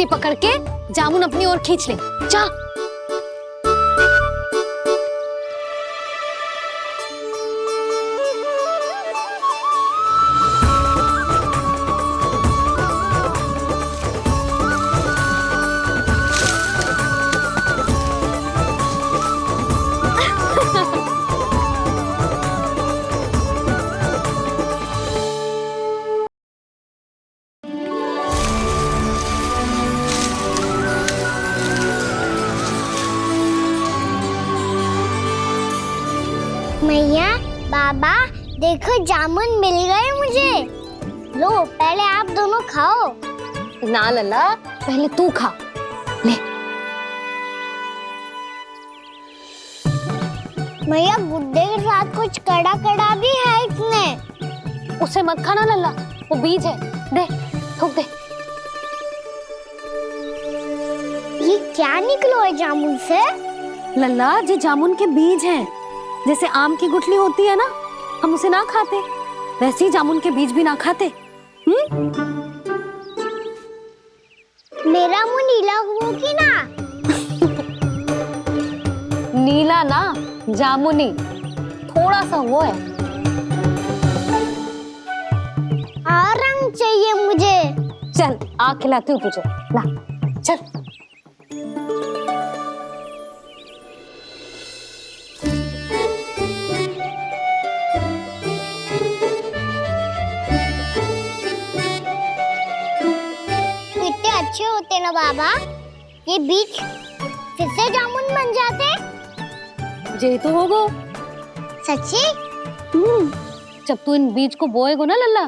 रस्सी पकड़ के जामुन अपनी ओर खींच ले। जा। मैया, बाबा, देखो जामुन मिल गए मुझे। लो, पहले आप दोनों खाओ। ना लल्ला, पहले तू खा ले। मैया, गुड्डे के साथ कुछ कड़ा कड़ा भी है इसमें। उसे मत खाना लल्ला, वो बीज है। दे, थूक दे। ये क्या निकलो है जामुन से? लल्ला, ये जामुन के बीज हैं। जैसे आम की गुठली होती है ना, हम उसे ना खाते, वैसे ही जामुन के बीज भी ना खाते। मेरा मुंह नीला हुआ कि ना? नीला ना, जामुनी, थोड़ा सा वो है। और रंग चाहिए मुझे। चल, आ खिलाती हूँ तुझे। ला, चल। अच्छे होते ना बाबा, ये बीज फिर से जामुन बन जाते। जे तो होगो। सच्ची? जब तू इन बीज को बोएगो ना लल्ला,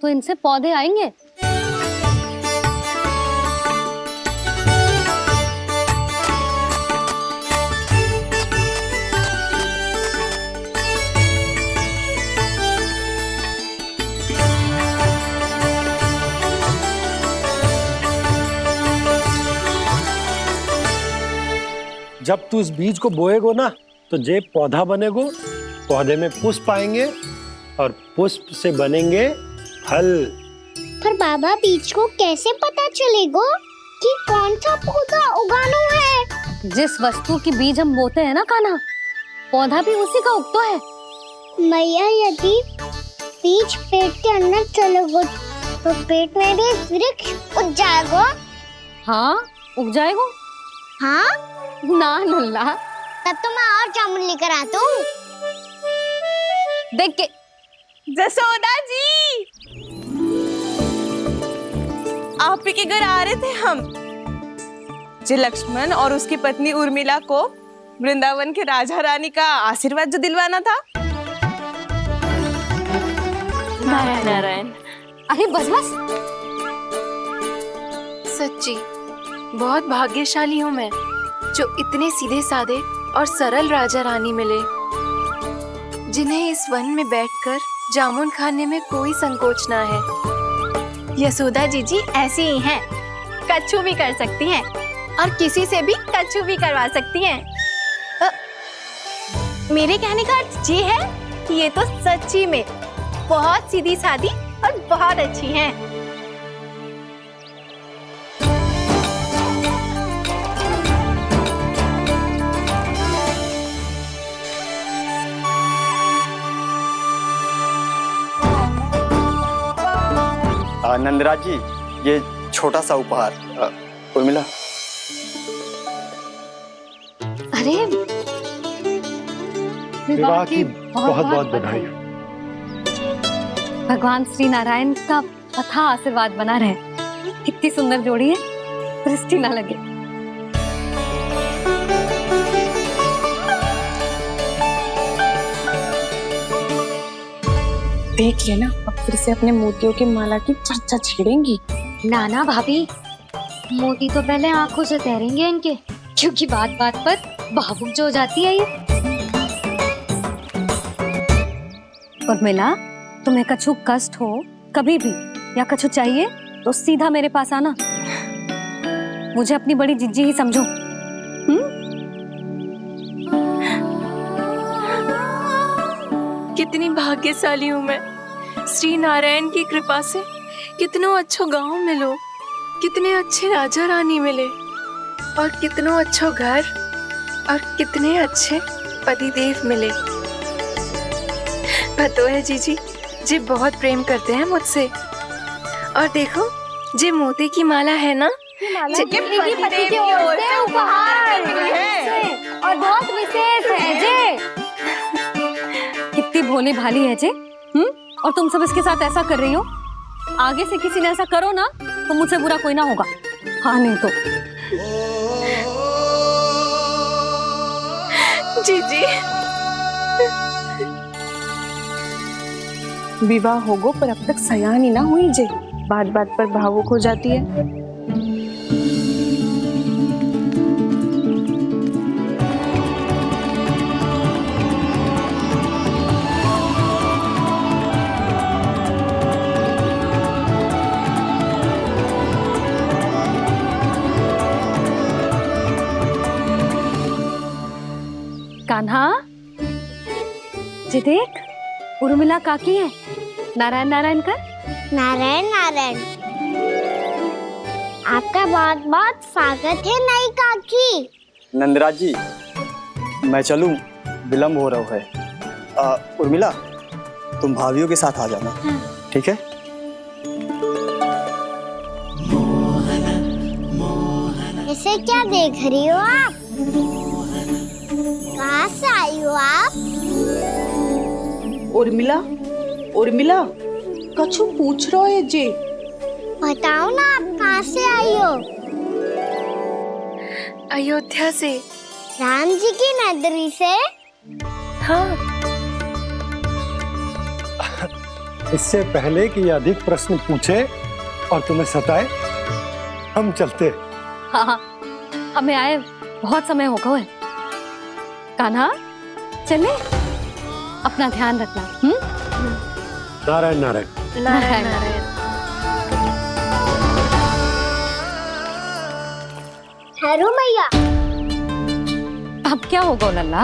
तो इनसे पौधे आएंगे। जब तू इस बीज को बोएगो ना, तो जे पौधा बनेगो, पौधे में पुष्प आएंगे और पुष्प से बनेंगे फल। पर बाबा, बीज को कैसे पता चलेगा कि कौन सा पौधा उगाना है? जिस वस्तु की बीज हम बोते हैं ना कान्हा, पौधा भी उसी का उगता है। मैया, यदि बीज पेट के अंदर चलेगा, तो पेट में भी वृक्ष उग जाएगा। हाँ, उग जाएगा। हाँ ना लल्ला, तब तो मैं और जामुन लेकर आता हूँ। देख के। जसोदा जी, आप ही के घर आ रहे थे हम। जो लक्ष्मण और उसकी पत्नी उर्मिला को वृंदावन के राजा रानी का आशीर्वाद जो दिलवाना था। नारायण नारायण। अरे बस बस। सच्ची बहुत भाग्यशाली हूँ मैं, जो इतने सीधे साधे और सरल राजा रानी मिले, जिन्हें इस वन में बैठकर जामुन खाने में कोई संकोच ना है। यशोदा जीजी ऐसी ही हैं, कच्छू भी कर सकती हैं और किसी से भी कच्छू भी करवा सकती हैं। मेरे कहने का अर्थ ये है कि ये तो सच्ची में बहुत सीधी सादी और बहुत अच्छी हैं। नंदराज जी, ये छोटा सा उपहार। उर्मिला। अरे, विवाह की बहुत बहुत बधाई। भगवान श्री नारायण का अथाह आशीर्वाद बना रहे। कितनी सुंदर जोड़ी है, दृष्टि ना लगे। देख लेना, अब फिर से अपने मोतियों की माला की चर्चा छेड़ेंगी। नाना भाभी, मोती तो पहले आंखों से तैरेंगे इनके, क्योंकि बात बात पर भावुक जो हो जाती है ये। उर्मिला, तुम्हें कछु कष्ट हो कभी भी या कछु चाहिए तो सीधा मेरे पास आना। मुझे अपनी बड़ी जिज्जी ही समझो। कितनी भाग्यशाली हूँ मैं, श्री नारायण की कृपा से कितनों अच्छो गांव मिलो, कितने अच्छे राजा रानी मिले और कितनो अच्छो घर और कितने अच्छे पतिदेव मिले। पतो है जीजी, जी बहुत प्रेम करते हैं मुझसे। और देखो, जे मोती की माला है ना, ये पति की ओर से उपहार और बहुत विशेष है जे। कितनी भोली भाली है जे। और तुम सब इसके साथ ऐसा कर रही हो। आगे से किसी ने ऐसा करो ना तो मुझसे बुरा कोई ना होगा। हाँ नहीं तो। जीजी, विवाह होगो पर अब तक सयान ही ना हुई जे। बात बात पर भावुक हो जाती है। कान्हा, जी देख, उर्मिला काकी है। नारायण नारायण कर। नारायण नारायण। आपका बहुत बहुत स्वागत है नई काकी। नंदराज जी, मैं चलूं, विलम्ब हो रहा है। उर्मिला, तुम भाभियों के साथ आ जाना। ठीक है? इसे क्या देख रही हो आप? कहाँ से आई हो आप? उर्मिला, उर्मिला, कछु पूछ रहा है जे। बताओ ना आप कहाँ से आई हो? अयोध्या से। राम जी की नगरी से? हाँ। इससे पहले कि अधिक प्रश्न पूछे और तुम्हें सताए, हम चलते। हाँ, हमें आए बहुत समय हो गया है। कान्हा, चले, अपना ध्यान रखना। नारायण नारायण। नारायण नारायण। ठहरो मैया। अब क्या होगा लल्ला?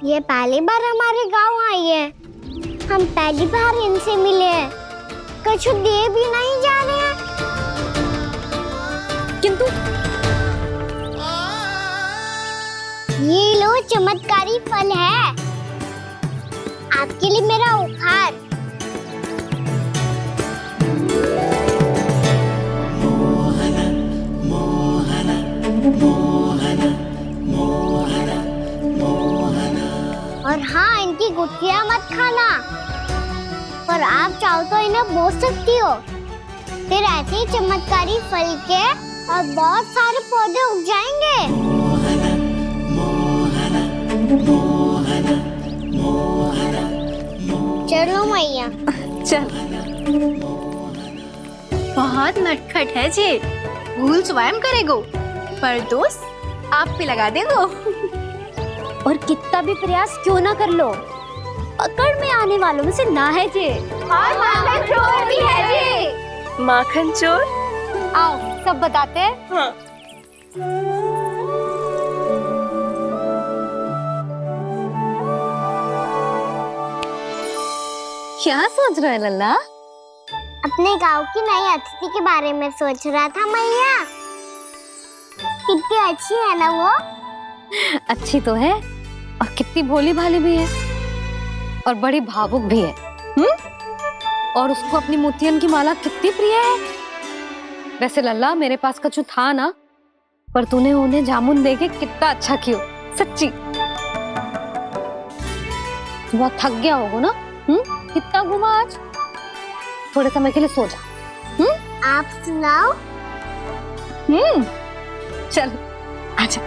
ये पहली बार हमारे गांव आई है। हम पहली बार इनसे मिले हैं। कुछ दे भी नहीं जा रहे हैं। किंतु ये लो चमत्कारी फल है। आपके लिए मेरा उपहार। और हाँ, इनकी गुठलियां मत खाना। और आप चाहो तो इन्हें बोस सकती हो। फिर ऐसे ही चमत्कारी फल के और बहुत सारे पौधे उग जाएंगे। चलो मैया। चल। बहुत नटखट है जे। भूल स्वयं करेगो, पर दोस्त आप पे लगा देगो। और कितना भी प्रयास क्यों ना कर लो, पकड़ में आने वालों में से ना है जे। और माखन चोर भी है जे। माखन चोर? आओ सब बताते हैं। हाँ। क्या सोच रहा है लल्ला? अपने गांव की नई अतिथि के बारे में सोच रहा था मैया। कितनी अच्छी है ना वो? अच्छी तो है और कितनी भोली भाली भी है और बड़ी भावुक भी है। और उसको अपनी मोतियन की माला कितनी प्रिय है। वैसे लल्ला, मेरे पास कछु था ना, पर तूने उन्हें जामुन देके कितना अच्छा किया। सच्ची बहुत थक गया होगा ना? कितना घूमा आज। थोड़े समय के लिए सो जा। आप सुनाओ। चल आजा।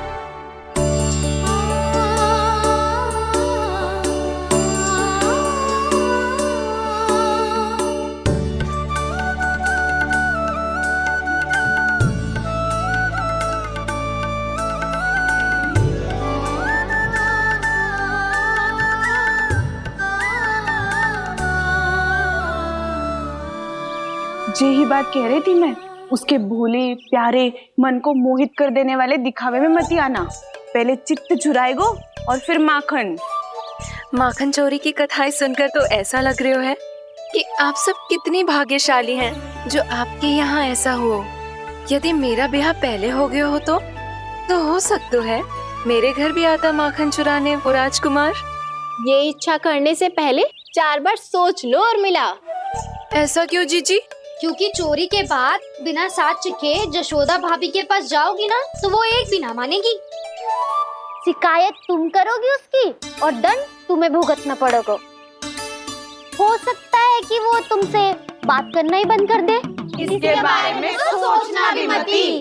जे ही बात कह रही थी मैं, उसके भोले प्यारे मन को मोहित कर देने वाले दिखावे में मत आना। पहले चित्त चुराएगो और फिर माखन। माखन चोरी की कथाएं सुनकर तो ऐसा लग रहा है कि आप सब कितनी भाग्यशाली हैं जो आपके यहाँ ऐसा हो। यदि मेरा ब्याह पहले हो गया हो तो हो सकता है मेरे घर भी आता माखन चुराने वो राजकुमार। ये इच्छा करने से पहले 4 बार सोच लो उर्मिला। ऐसा क्यों जीजी? क्योंकि चोरी के बाद बिना साक्ष्य के जशोदा भाभी के पास जाओगी ना तो वो एक भी ना मानेगी। शिकायत तुम करोगी उसकी और दंड तुम्हें भुगतना पड़ेगा। हो सकता है कि वो तुमसे बात करना ही बंद कर दे। इसके बारे में तो सोचना भी मती।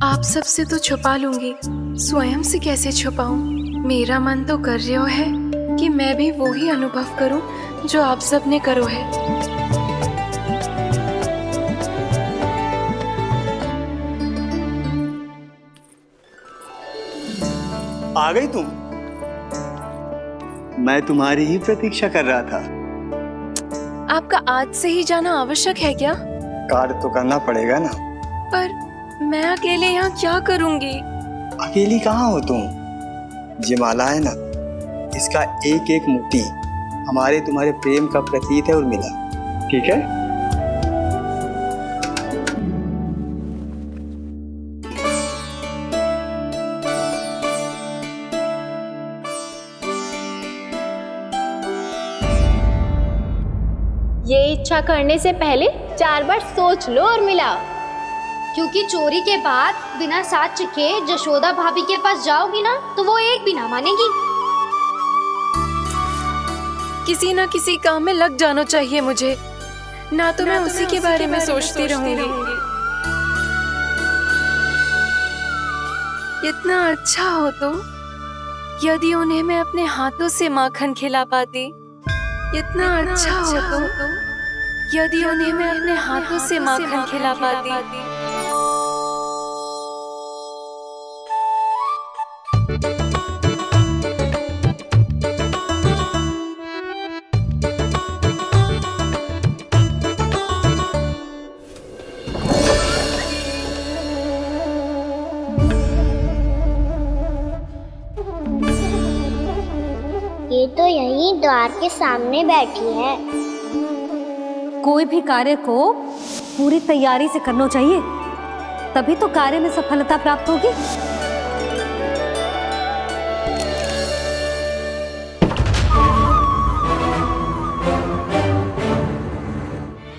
आप सबसे तो छुपा लूंगी, स्वयं से कैसे छुपाऊं? मेरा मन तो कर रहा है कि मैं भी वो ही अनुभव करूं जो आप सब ने करो है। आ गई तुम? मैं तुम्हारी ही प्रतीक्षा कर रहा था। आपका आज से ही जाना आवश्यक है क्या? कार्य तो करना पड़ेगा ना। पर मैं अकेले यहाँ क्या करूँगी? अकेली कहाँ हो तुम? ये माला है ना, इसका एक एक मोती हमारे तुम्हारे प्रेम का प्रतीक है उर्मिला, ठीक है? ये इच्छा करने से पहले 4 बार सोच लो उर्मिला। क्योंकि चोरी के बाद बिना साक्ष्य के जशोदा भाभी के पास जाओगी ना तो वो एक भी ना मानेगी। किसी ना किसी काम में लग जाना चाहिए मुझे, ना तो मैं उसी के बारे में सोचती रहूंगी। इतना अच्छा हो तो यदि उन्हें मैं अपने हाथों से माखन खिला पाती। इतना अच्छा हो तो यदि उन्हें मैं अपने हाथों से माखन खिला पाती। ये तो यहीं द्वार के सामने बैठी है। कोई भी कार्य को पूरी तैयारी से करना चाहिए, तभी तो कार्य में सफलता प्राप्त होगी।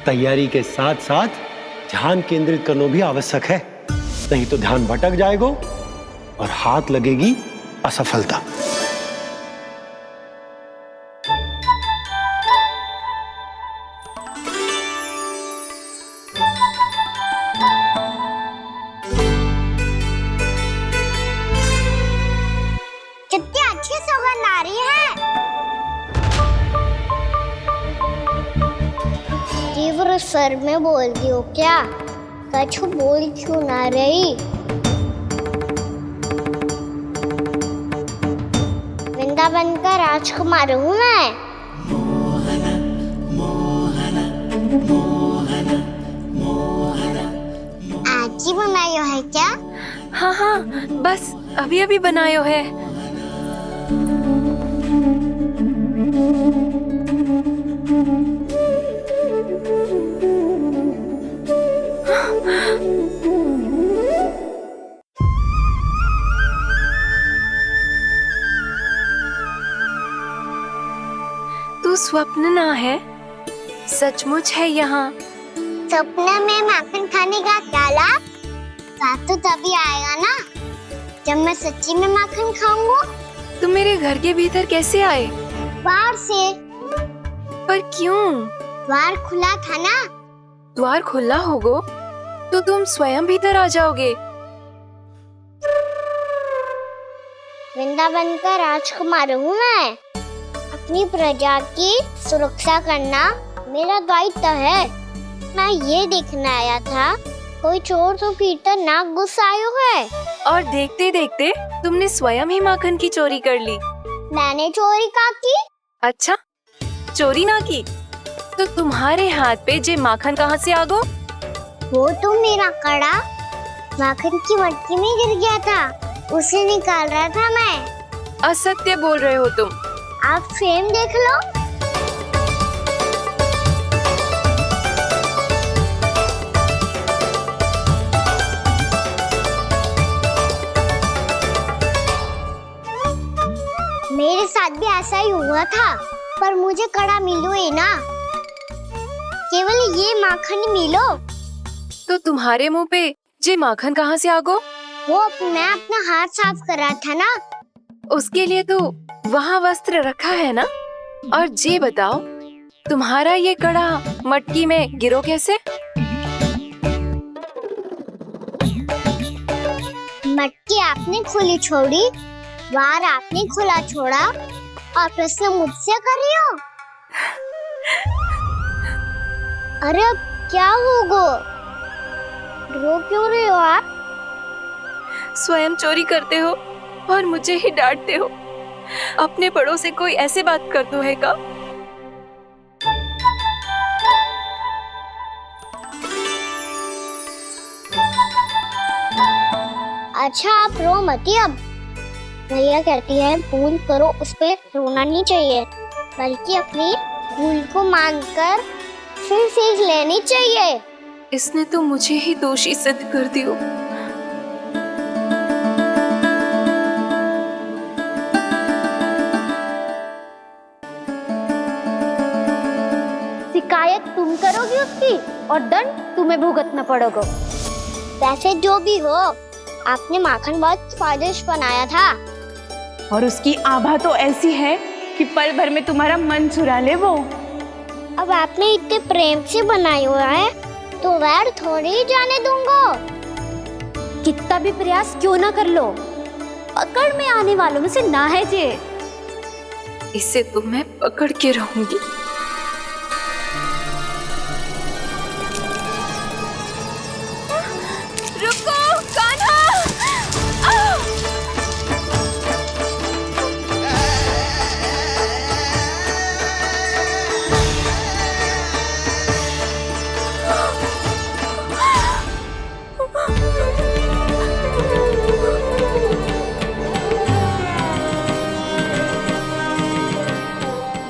तैयारी के साथ साथ ध्यान केंद्रित करना भी आवश्यक है, नहीं तो ध्यान भटक जाएगा और हाथ लगेगी असफलता। कितनी अच्छी सौगंध आ रही है। तीव्र स्वर में बोल दी हो क्या? कछु बोल क्यों ना रही? वृंदावन का राजकुमार हूँ मैं। आज ही बनायो है क्या? हाँ हाँ, बस अभी अभी बनायो है। तू स्वप्न ना है, सचमुच है यहाँ। सपने में माखन खाने का क्या लाभ? स्वाद तो तभी आएगा ना जब मैं सच्ची में माखन खाऊंगा। तुम मेरे घर के भीतर कैसे आए? बाहर से। पर क्यों? द्वार खुला था ना। द्वार खुला होगा तो तुम स्वयं भीतर आ जाओगे। वृंदावन का राजकुमार हूँ मैं। अपनी प्रजा की सुरक्षा करना मेरा दायित्व है। मैं ये देखने आया था कोई चोर तो कीर्तन ना घुस आयो है। और देखते देखते तुमने स्वयं ही माखन की चोरी कर ली। मैंने चोरी का की? अच्छा, चोरी ना की तो तुम्हारे हाथ पे जे माखन कहाँ से आ गो? वो तो मेरा कड़ा माखन की मटकी में गिर गया था, उसे निकाल रहा था मैं। असत्य बोल रहे हो तुम। आप स्वयं देख लो। मेरे साथ भी ऐसा ही हुआ था, पर मुझे कड़ा मिलो ही ना, केवल ये माखन ही मिलो। तो तुम्हारे मुंह पे जे माखन कहाँ से आ गो? वो मैं अपना हाथ साफ कर रहा था ना। उसके लिए तो वहाँ वस्त्र रखा है ना। और जे बताओ, तुम्हारा ये कड़ा मटकी में गिरो कैसे? मटकी आपने खुली छोड़ी, वार आपने खुला छोड़ा, और प्रश्न मुझसे कर रही हो? अरे अब क्या होगा? रो क्यों रहे हो आप? स्वयं चोरी करते हो और मुझे ही डांटते हो। अपने बड़ों से कोई ऐसे बात कर दो है का? अच्छा आप रो मती। अब भैया कहती है भूल करो, उस पे रोना नहीं चाहिए, बल्कि अपनी भूल को मानकर फिर सीख लेनी चाहिए। इसने तो मुझे ही दोषी सिद्ध कर दियो। शिकायत तुम करोगी उसकी और दंड तुम्हें भुगतना पड़ेगा। वैसे जो भी हो, आपने माखन बहुत स्वादिष्ट बनाया था। और उसकी आभा तो ऐसी है कि पल भर में तुम्हारा मन चुरा ले वो। अब आपने इतने प्रेम से बनाया हुआ है तो वैर थोड़ी ही जाने दूंगा। कितना भी प्रयास क्यों ना कर लो, पकड़ में आने वालों में से ना है जे। इसे तो मैं पकड़ के रहूंगी। रुको कान्हा!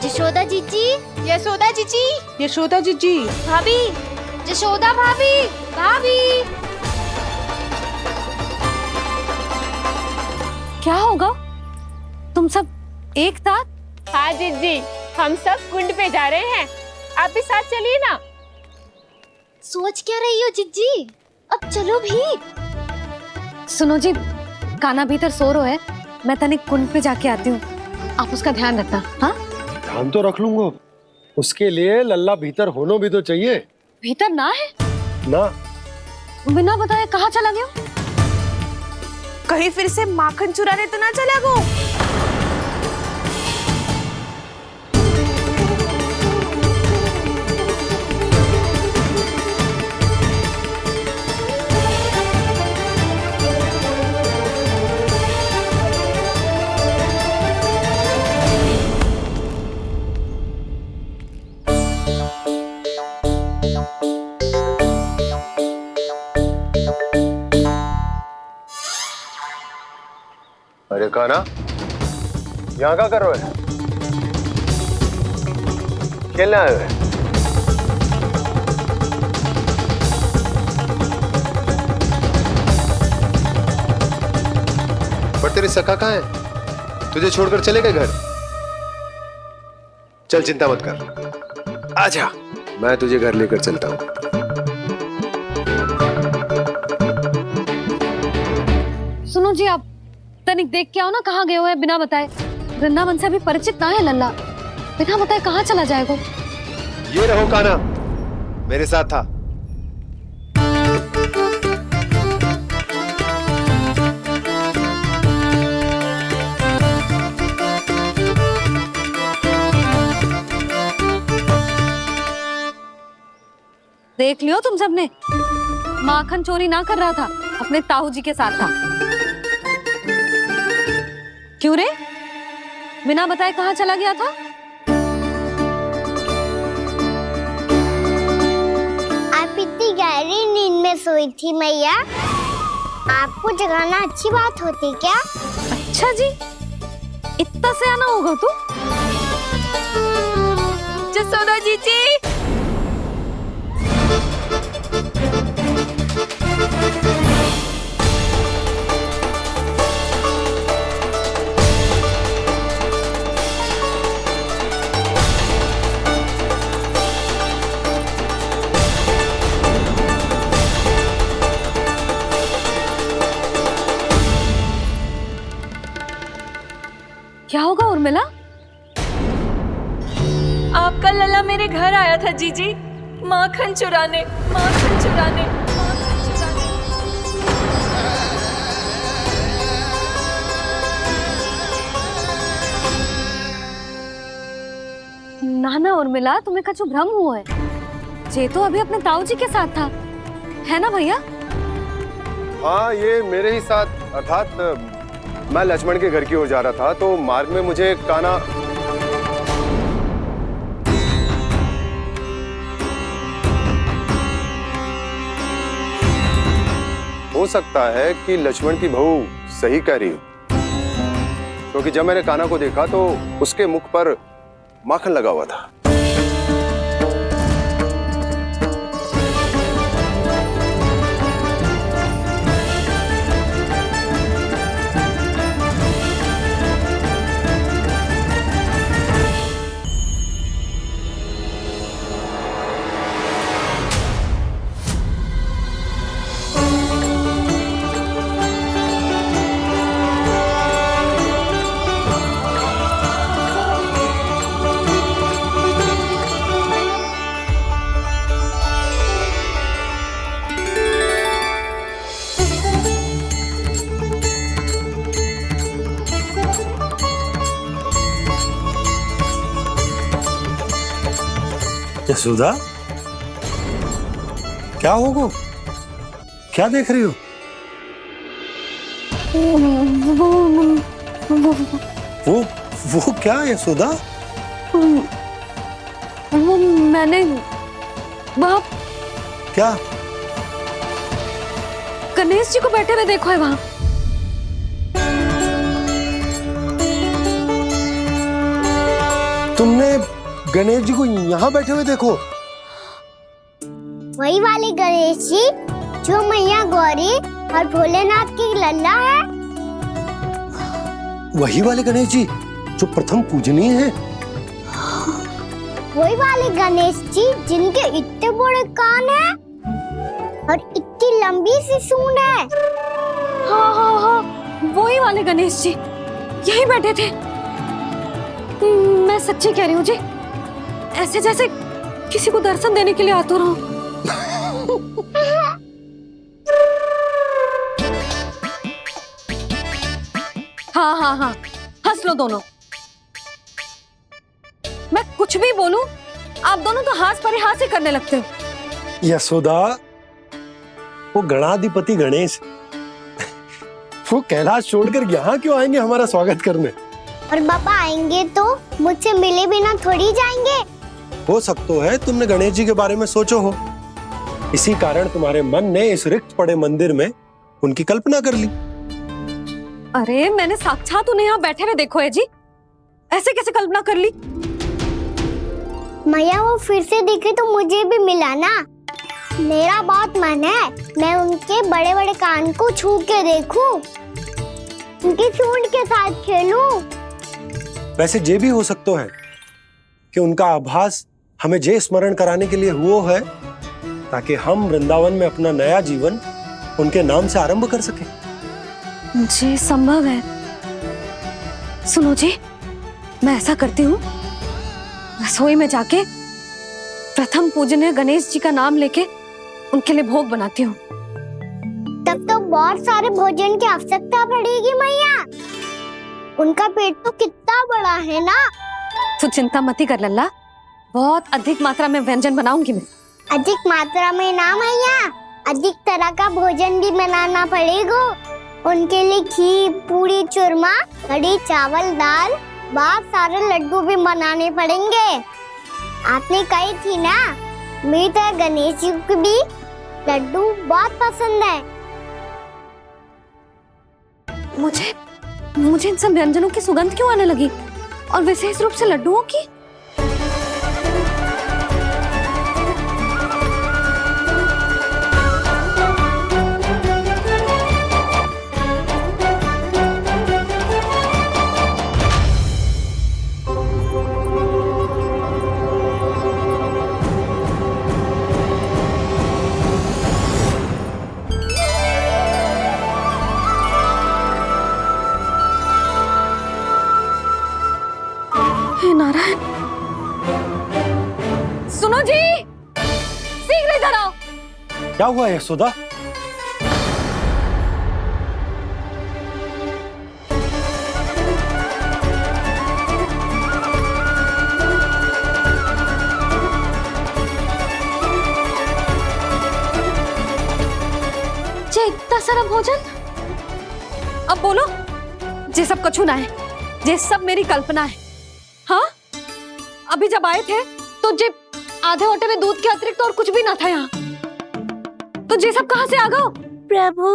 यशोदा जीजी, यशोदा जीजी, यशोदा जीजी, भाभी, यशोदा भाभी, भाभी। क्या होगा? तुम सब एक साथ? हाँ जीजी, हम सब कुंड पे जा रहे हैं, आप भी साथ चलिए ना। सोच क्या रही हो जिज्जी? अब चलो भी। सुनो जी, कान्हा भीतर सो रहा है, मैं तनिक कुंड पे जाके आती हूँ, आप उसका ध्यान रखना। हाँ, ध्यान तो रख लूंगा, उसके लिए लल्ला भीतर होना भी तो चाहिए। भीतर ना है ना? बिना बताए कहाँ चला गया? कहीं फिर से माखन चुराने तो ना चला गो। अरे कान्हा, यहाँ क्या कर रहे हो? खेलने आए हुए? पर तेरे सखा कहाँ है? तुझे छोड़कर चले गए घर? चल चिंता मत कर, आजा, मैं तुझे घर लेकर चलता हूँ। सुनो जी, आप तनिक देख के आओ ना कहाँ गए हुए हैं बिना बताए। वृंदावन से अभी परिचित ना है लल्ला, बिना बताए कहाँ चला जाएगा? ये रहो कान्हा, मेरे साथ था। देख लियो तुम सबने, माखन चोरी ना कर रहा था, अपने ताऊ जी के साथ था। क्यों रे, बिना बताए कहाँ चला गया था? आप इतनी गहरी नींद में सोई थी मैया, आपको जगाना अच्छी बात होती क्या? अच्छा जी, इतना सयाना होगा तू? यशोदा जीजी, उर्मिला? आपका लल्ला मेरे घर आया था जीजी, माखन चुराने, माखन चुराने, माखन चुराने। ना ना उर्मिला, तुम्हें कछु भ्रम हुआ है। जे तो अभी अपने ताऊ जी के साथ था, है ना भैया? हाँ, ये मेरे ही साथ, अर्थात मैं लक्ष्मण के घर की ओर जा रहा था तो मार्ग में मुझे कान्हा हो सकता है कि लक्ष्मण की बहू सही कह रही हो, क्योंकि जब मैंने कान्हा को देखा तो उसके मुख पर माखन लगा हुआ था। यशोदा, क्या होगा? क्या देख रही हो? वो क्या यशोदा? वो मैंने वहाँ क्या? गणेश जी को बैठे हुए देखो है वहाँ। तुमने गणेश जी को यहाँ बैठे हुए देखो? वही वाले गणेश जी जो मैया गौरी और भोलेनाथ की लल्ला है। वही वाले गणेश जी जो प्रथम पूजनीय हैं? वही वाले गणेश जी जिनके इतने बड़े कान हैं और इतनी लंबी सी सूंड है। हाँ हाँ हाँ, वही वाले गणेश जी यही बैठे थे। मैं सच्ची कह रही हूँ जी, ऐसे जैसे किसी को दर्शन देने के लिए आतुर हूँ। हाँ हाँ हाँ, हंस लो दोनों। मैं कुछ भी बोलूं, आप दोनों तो हाथ परिहास ही करने लगते हो। यशोदा, वो गणाधिपति गणेश वो कैलाश छोड़कर यहाँ क्यों आएंगे हमारा स्वागत करने? और पापा आएंगे तो मुझसे मिले बिना थोड़ी जाएंगे। हो सकता है तुमने गणेश जी के बारे में सोचो हो, इसी कारण तुम्हारे मन ने इस रिक्त पड़े मंदिर में उनकी कल्पना कर ली। अरे मैंने साक्षात उन्हें यहाँ बैठे हुए देखो है जी, ऐसे कैसे कल्पना कर ली? मैया वो फिर से दिखे तो मुझे भी मिला ना। मेरा बहुत मन है मैं उनके बड़े बड़े कान को छू के देखूं, उनकी सूंड के साथ खेलूं। वैसे ये भी हो सकता है कि उनका आभास हमें जे स्मरण कराने के लिए हुआ है ताकि हम वृंदावन में अपना नया जीवन उनके नाम से आरंभ कर सके। जी संभव है। सुनो जी, मैं ऐसा करती हूँ, रसोई में जाके प्रथम पूजनीय गणेश जी का नाम लेके उनके लिए भोग बनाती हूँ। तब तो बहुत सारे भोजन की आवश्यकता पड़ेगी मैया, उनका पेट तो कितना बड़ा है ना। तू चिंता मत कर लल्ला, बहुत अधिक मात्रा में व्यंजन बनाऊंगी मैं। अधिक मात्रा में ना मैया, अधिक तरह का भोजन भी बनाना पड़ेगा। उनके लिए खीर, पूरी, चूरमा, कढ़ी, चावल, दाल, बहुत सारे लड्डू भी बनाने पड़ेंगे। आपने कही थी ना, मेरी तरह गणेश जी को भी लड्डू बहुत पसंद है। मुझे इन सब व्यंजनों की सुगंध क्यों आने लगी, और विशेष रूप से लड्डुओं की? हे नारायण, सुनो जी, शीघ्र इधर आओ। क्या हुआ यशोदा? जे इतना सारा भोजन, अब बोलो, जे सब कछु ना है, जे सब मेरी कल्पना है। हाँ, अभी जब आए थे तो जे आधे ओटे में दूध के अतिरिक्त और कुछ भी ना था यहाँ, तो जे सब कहाँ से आ गए? प्रभु,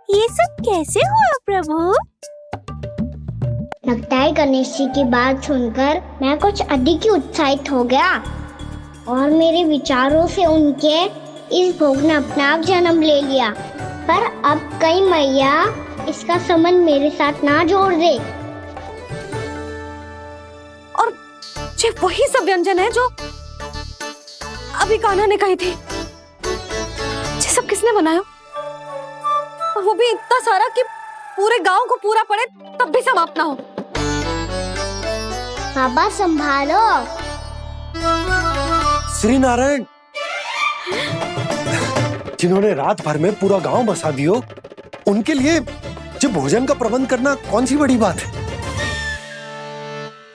ये सब कैसे हुआ प्रभु? लगता है गणेश जी की बात सुनकर मैं कुछ अधिक ही उत्साहित हो गया और मेरे विचारों से उनके इस भोग ने अपना आप जन्म ले लिया। पर अब कहीं मैया इसका संबंध मेरे साथ ना जोड़ दे। और ये वही सब व्यंजन है जो अभी कान्हा ने कही थी। ये सब किसने बनाया? और वो भी इतना सारा कि पूरे गांव को पूरा पड़े तब भी समाप्त ना हो। बाबा संभालो। श्री नारायण, जिन्होंने रात भर में पूरा गांव बसा दियो, उनके लिए जो भोजन का प्रबंध करना कौन सी बड़ी बात है?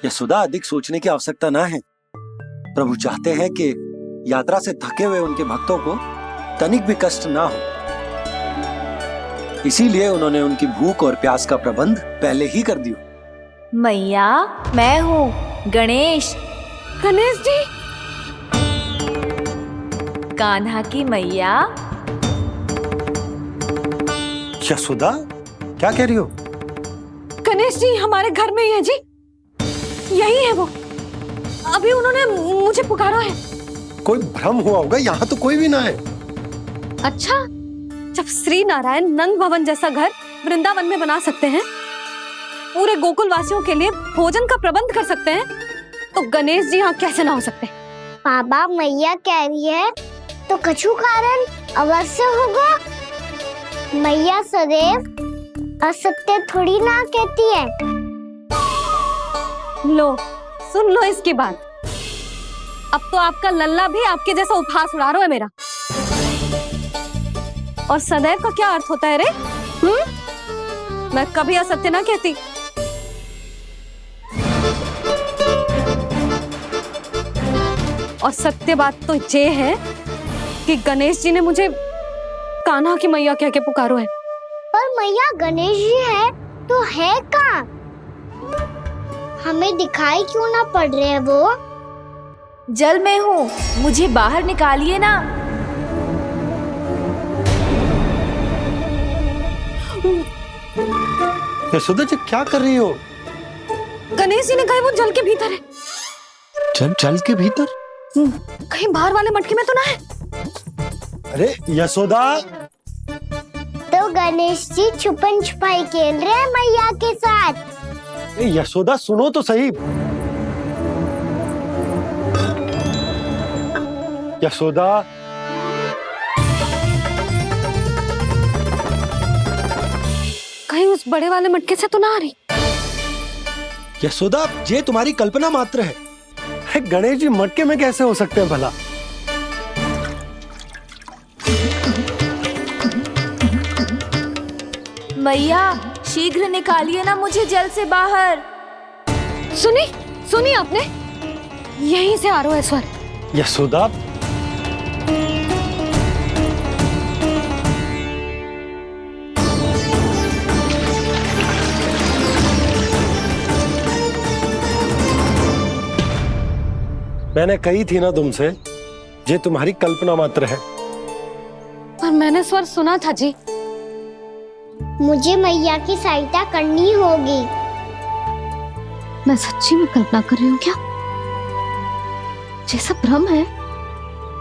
यशोदा, अधिक सोचने की आवश्यकता ना है। प्रभु चाहते हैं कि यात्रा से थके हुए उनके भक्तों को तनिक भी कष्ट ना हो, इसीलिए उन्होंने उनकी भूख और प्यास का प्रबंध पहले ही कर दिया। मैया, मैं हूँ गणेश। गणेश जी? कान्हा की मैया। यशोदा, क्या कह रही हो? गणेश जी हमारे घर में ही है जी, यही है वो। अभी उन्होंने मुझे पुकारा है। कोई भ्रम हुआ होगा, यहाँ तो कोई भी ना है। अच्छा, जब श्री नारायण नंद भवन जैसा घर वृंदावन में बना सकते हैं, पूरे गोकुल वासियों के लिए भोजन का प्रबंध कर सकते हैं, तो गणेश जी यहाँ कैसे ना हो सकते? बाबा, मैया कह रही है तो कछु कारण अवश्य होगा। मैया सदैव असत्य थोड़ी ना कहती है। लो, सुन लो इसकी बात। अब तो आपका लल्ला भी आपके जैसा उपहास उड़ा रहा है मेरा। और सदैव का क्या अर्थ होता है रे? मैं कभी असत्य ना कहती। और सत्य बात तो ये है कि गणेश जी ने मुझे कान्हा की मैया कह के पुकारो है। पर मैया गणेश जी है तो है कहाँ? हमें दिखाई क्यों ना पड़ रहे हैं वो? जल में हूँ, मुझे बाहर निकालिए ना। यशोदा जी, क्या कर रही हो? गणेश जी ने कहा वो जल के भीतर है। जल के भीतर? कहीं बाहर वाले मटके में तो ना है? अरे यशोदा! तो गणेश जी छुपन छुपाई खेल रहे हैं मैया के साथ। यशोदा, सुनो तो सही। यशोदा, कहीं उस बड़े वाले मटके से तो ना आ रही? यशोदा, ये तुम्हारी कल्पना मात्र है। गणेश जी मटके में कैसे हो सकते हैं भला? मैया, शीघ्र निकालिए ना मुझे जल से बाहर। सुनी आपने? यहीं से आ रहा है स्वर। यशोदा, मैंने कही थी ना तुमसे, ये तुम्हारी कल्पना मात्र है। पर मैंने स्वर सुना था जी। मुझे मैया की सहायता करनी होगी। मैं सच्ची में कल्पना कर रही हूँ क्या? ये सब भ्रम है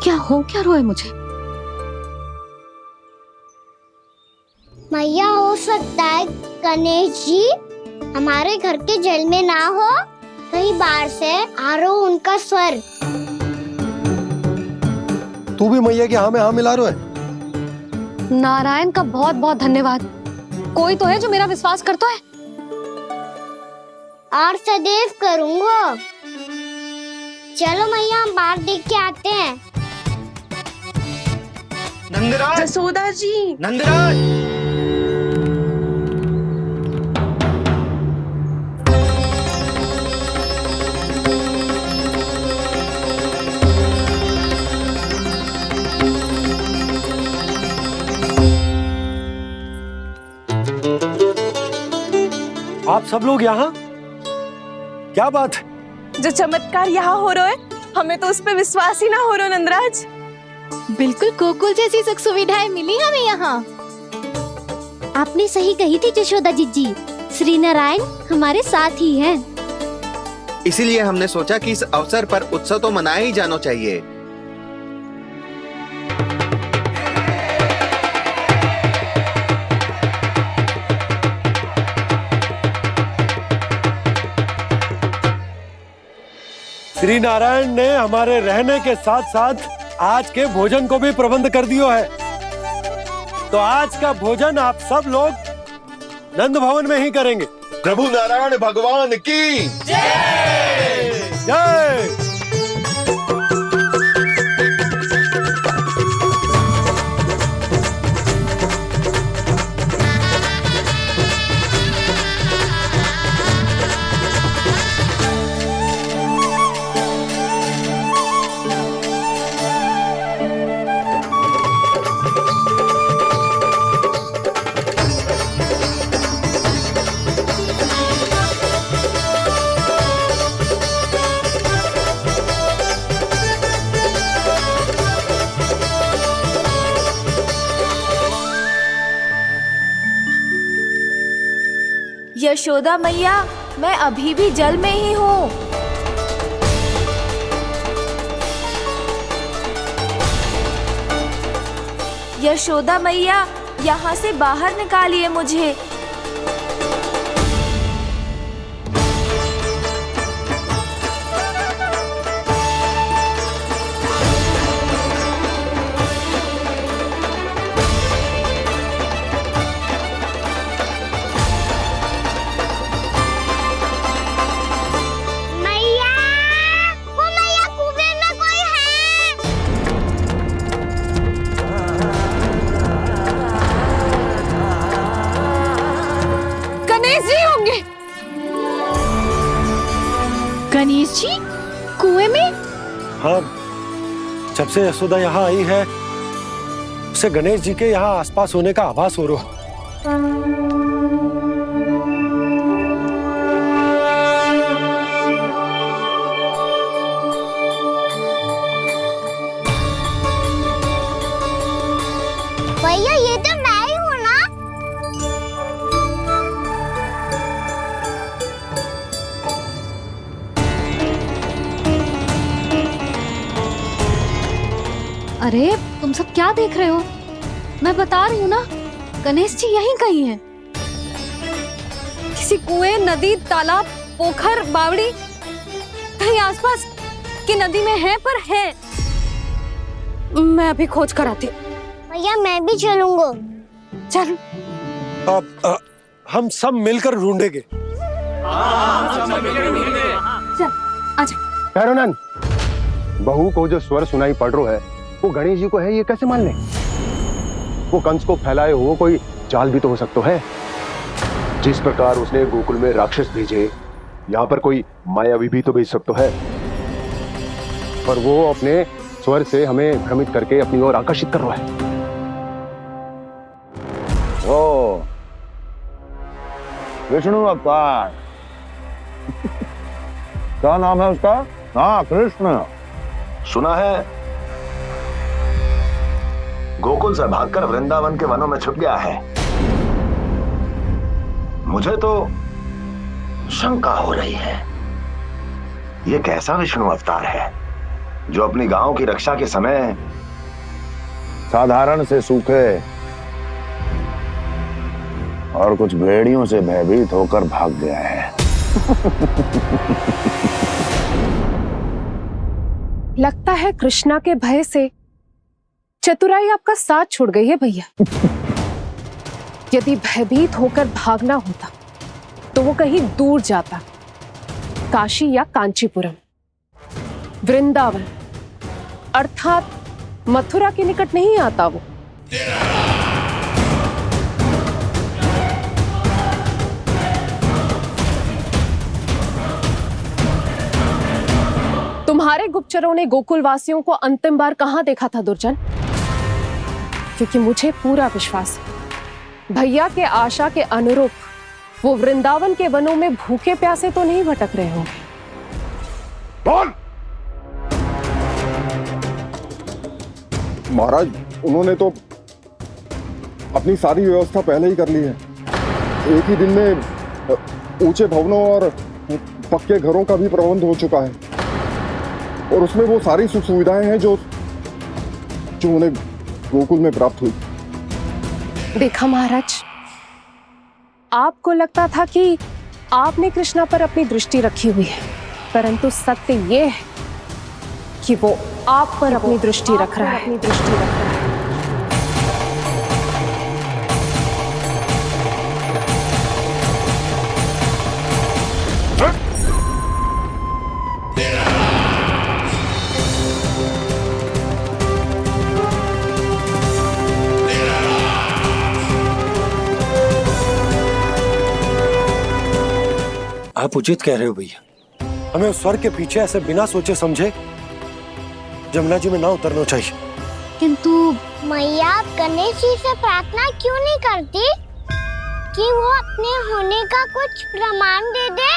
क्या? हो क्या रहा है मुझे? मैया, हो सकता है गणेश जी हमारे घर के जल में ना हो, कहीं बाहर से आ रहा हो उनका स्वर। तू भी मैया के हाँ में हाँ मिला रहा है। नारायण का बहुत बहुत धन्यवाद। कोई तो है जो मेरा विश्वास करता है। और सदैव करूँगा। चलो मैया हम बाहर देख के आते हैं। नंदराज, जसोदा जी, नंदराज। आप सब लोग यहाँ? क्या बात है? जो चमत्कार यहाँ हो रहा है, हमें तो उस पे विश्वास ही ना हो रहा नंदराज। बिल्कुल गोकुल जैसी सुख सुविधाएं मिली हमें यहाँ। आपने सही कही थी जशोदा जीजी, श्री नारायण हमारे साथ ही हैं। इसीलिए हमने सोचा कि इस अवसर पर उत्सव तो मनाया ही जाना चाहिए। श्री नारायण ने हमारे रहने के साथ साथ आज के भोजन को भी प्रबंध कर दियो है। तो आज का भोजन आप सब लोग नंद भवन में ही करेंगे। प्रभु नारायण भगवान की जय जय। यशोदा मैया, मैं अभी भी जल में ही हूँ। यशोदा मैया, यहाँ से बाहर निकालिए मुझे। गणेश जी कुएं में? हाँ, जब से यशोदा यहाँ आई है उसे गणेश जी के यहाँ आसपास होने का आभास हो रहा। भैया ये तो मैं ही हूँ ना? अरे तुम सब क्या देख रहे हो? मैं बता रही हूँ ना, गणेश जी यहीं कहीं हैं। किसी कुएं, नदी, तालाब, पोखर, बावड़ी कहीं आसपास की नदी में है, पर है। मैं अभी खोज कर आती हूँ। भैया मैं भी चलूंगा। चल। अब हम सब मिलकर ढूंढेंगे। चल आजा। पैरोनन, बहू को जो स्वर सुनाई पड़ रहा है वो गणेश जी को है, ये कैसे मान ले? वो कंस को फैलाए हो कोई चाल भी तो हो सकता है। जिस प्रकार उसने गोकुल में राक्षस भेजे, यहाँ पर कोई मायावी भी तो भेज सकता है। पर वो अपने स्वर से हमें भ्रमित करके अपनी ओर आकर्षित कर रहा है। ओ विष्णु अवतार। क्या नाम है उसका? हाँ, कृष्ण। सुना है गोकुल से भागकर वृंदावन के वनों में छुप गया है। मुझे तो शंका हो रही है, ये कैसा विष्णु अवतार है जो अपनी गांव की रक्षा के समय साधारण से सूखे और कुछ भेड़ियों से भयभीत होकर भाग गया है। लगता है कृष्णा के भय से चतुराई आपका साथ छोड़ गई है भैया। यदि भयभीत होकर भागना होता तो वो कहीं दूर जाता, काशी या कांचीपुरम, वृंदावन अर्थात मथुरा के निकट नहीं आता वो। तुम्हारे गुप्तचरों ने गोकुल वासियों को अंतिम बार कहां देखा था दुर्जन? क्योंकि मुझे पूरा विश्वास है भैया के आशा के अनुरूप वो वृंदावन के वनों में भूखे प्यासे तो नहीं भटक रहे होंगे। बोल! महाराज, उन्होंने तो अपनी सारी व्यवस्था पहले ही कर ली है। एक ही दिन में ऊंचे भवनों और पक्के घरों का भी प्रबंध हो चुका है और उसमें वो सारी सुख सुविधाएं हैं जो उन्हें गोकुल में प्राप्त हुई। देखा महाराज, आपको लगता था कि आपने कृष्णा पर अपनी दृष्टि रखी हुई है, परंतु सत्य ये है कि वो आप पर अपनी दृष्टि रख रहा है। आप उचित कह रहे हो भैया, हमें उस स्वर के पीछे ऐसे बिना सोचे समझे जमुना जी में ना उतरना चाहिए। किंतु मैया, आप गणेश जी से प्रार्थना क्यों नहीं करती कि वो अपने होने का कुछ प्रमाण दे दे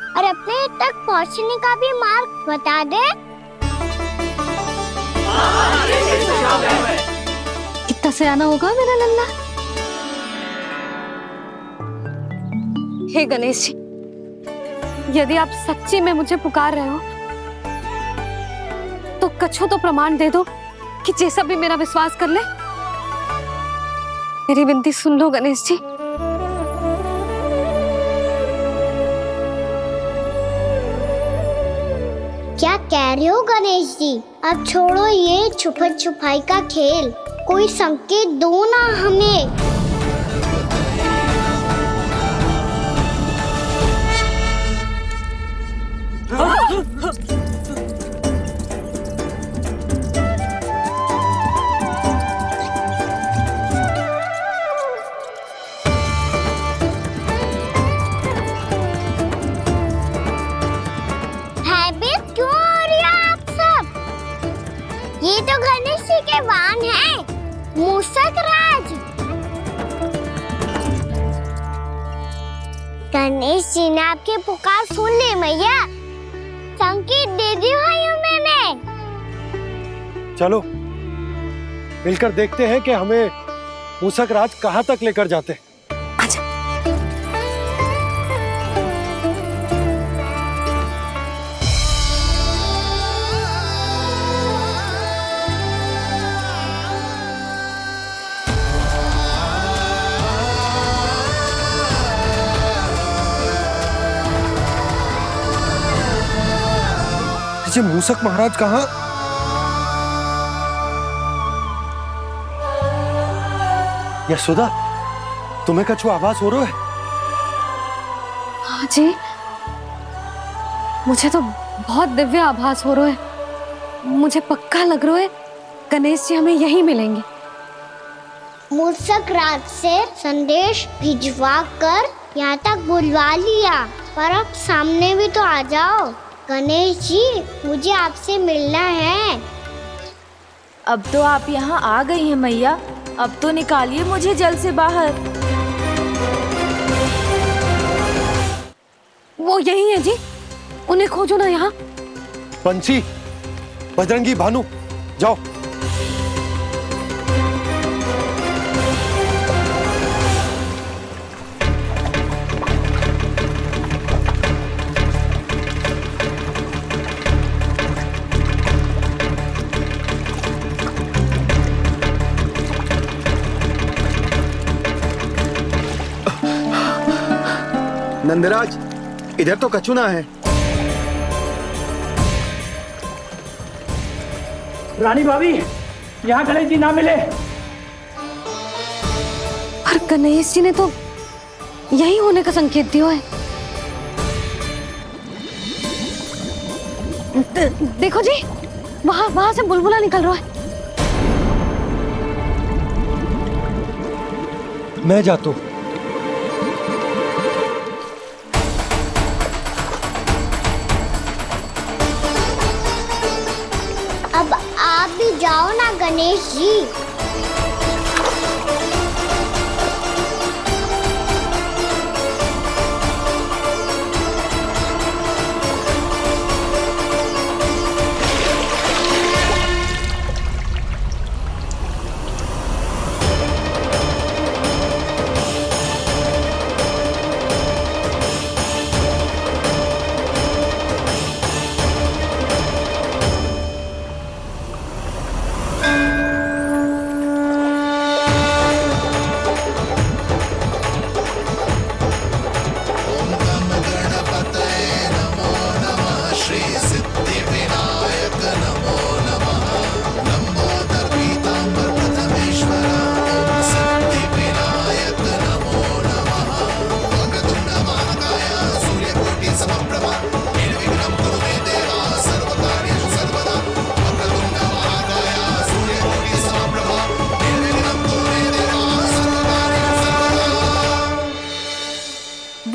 और अपने तक पहुंचने का भी मार्ग बता दे? कितना सयाना होगा मेरा लल्ला। हे गणेश जी, यदि आप सच्ची में मुझे पुकार रहे हो तो कछु तो प्रमाण दे दो कि जैसा भी मेरा विश्वास कर ले। मेरी विनती सुन लो गणेश जी। क्या कह रहे हो गणेश जी? अब छोड़ो ये छुपन छुपाई का खेल, कोई संकेत दो ना हमें। भयभीत क्यों हो रही है आप सब? ये तो गणेश जी के वाहन हैं, मूषक राज। गणेश जी ने आपकी पुकार सुन ली मैया, संकेत दे दी भाइयों मैंने। चलो मिलकर देखते हैं कि हमें मूषक राज कहां तक लेकर जाते हैं। मूषक महाराज कहाँ? यशोदा, तुम्हें कछु आभास हो रहा है? हाँ जी, मुझे तो बहुत दिव्य आभास हो रहा है। मुझे पक्का लग रहा है गणेश जी हमें यहीं मिलेंगे। मूषक राज से संदेश भिजवा कर यहाँ तक बुलवा लिया, पर अब सामने भी तो आ जाओ। गणेश जी, मुझे आपसे मिलना है। अब तो आप यहाँ आ गई हैं मैया, अब तो निकालिए मुझे जल से बाहर। वो यही है जी, उन्हें खोजो ना यहाँ। पंछी, बजरंगी, भानु, जाओ। नंदराज, इधर तो कछु ना है। रानी भाभी, यहाँ गणेश जी ना मिले। पर गणेश जी ने तो यही होने का संकेत दिया है। देखो जी, वहां से बुलबुला निकल रहा है। मैं जाता हूँ। अब आप भी जाओ ना गणेश जी।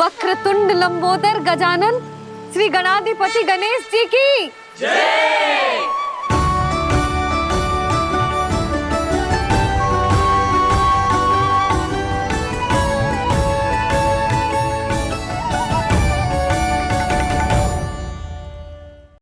वक्रतुंड लंबोदर गजानन श्री गणाधिपति गणेश जी की जय।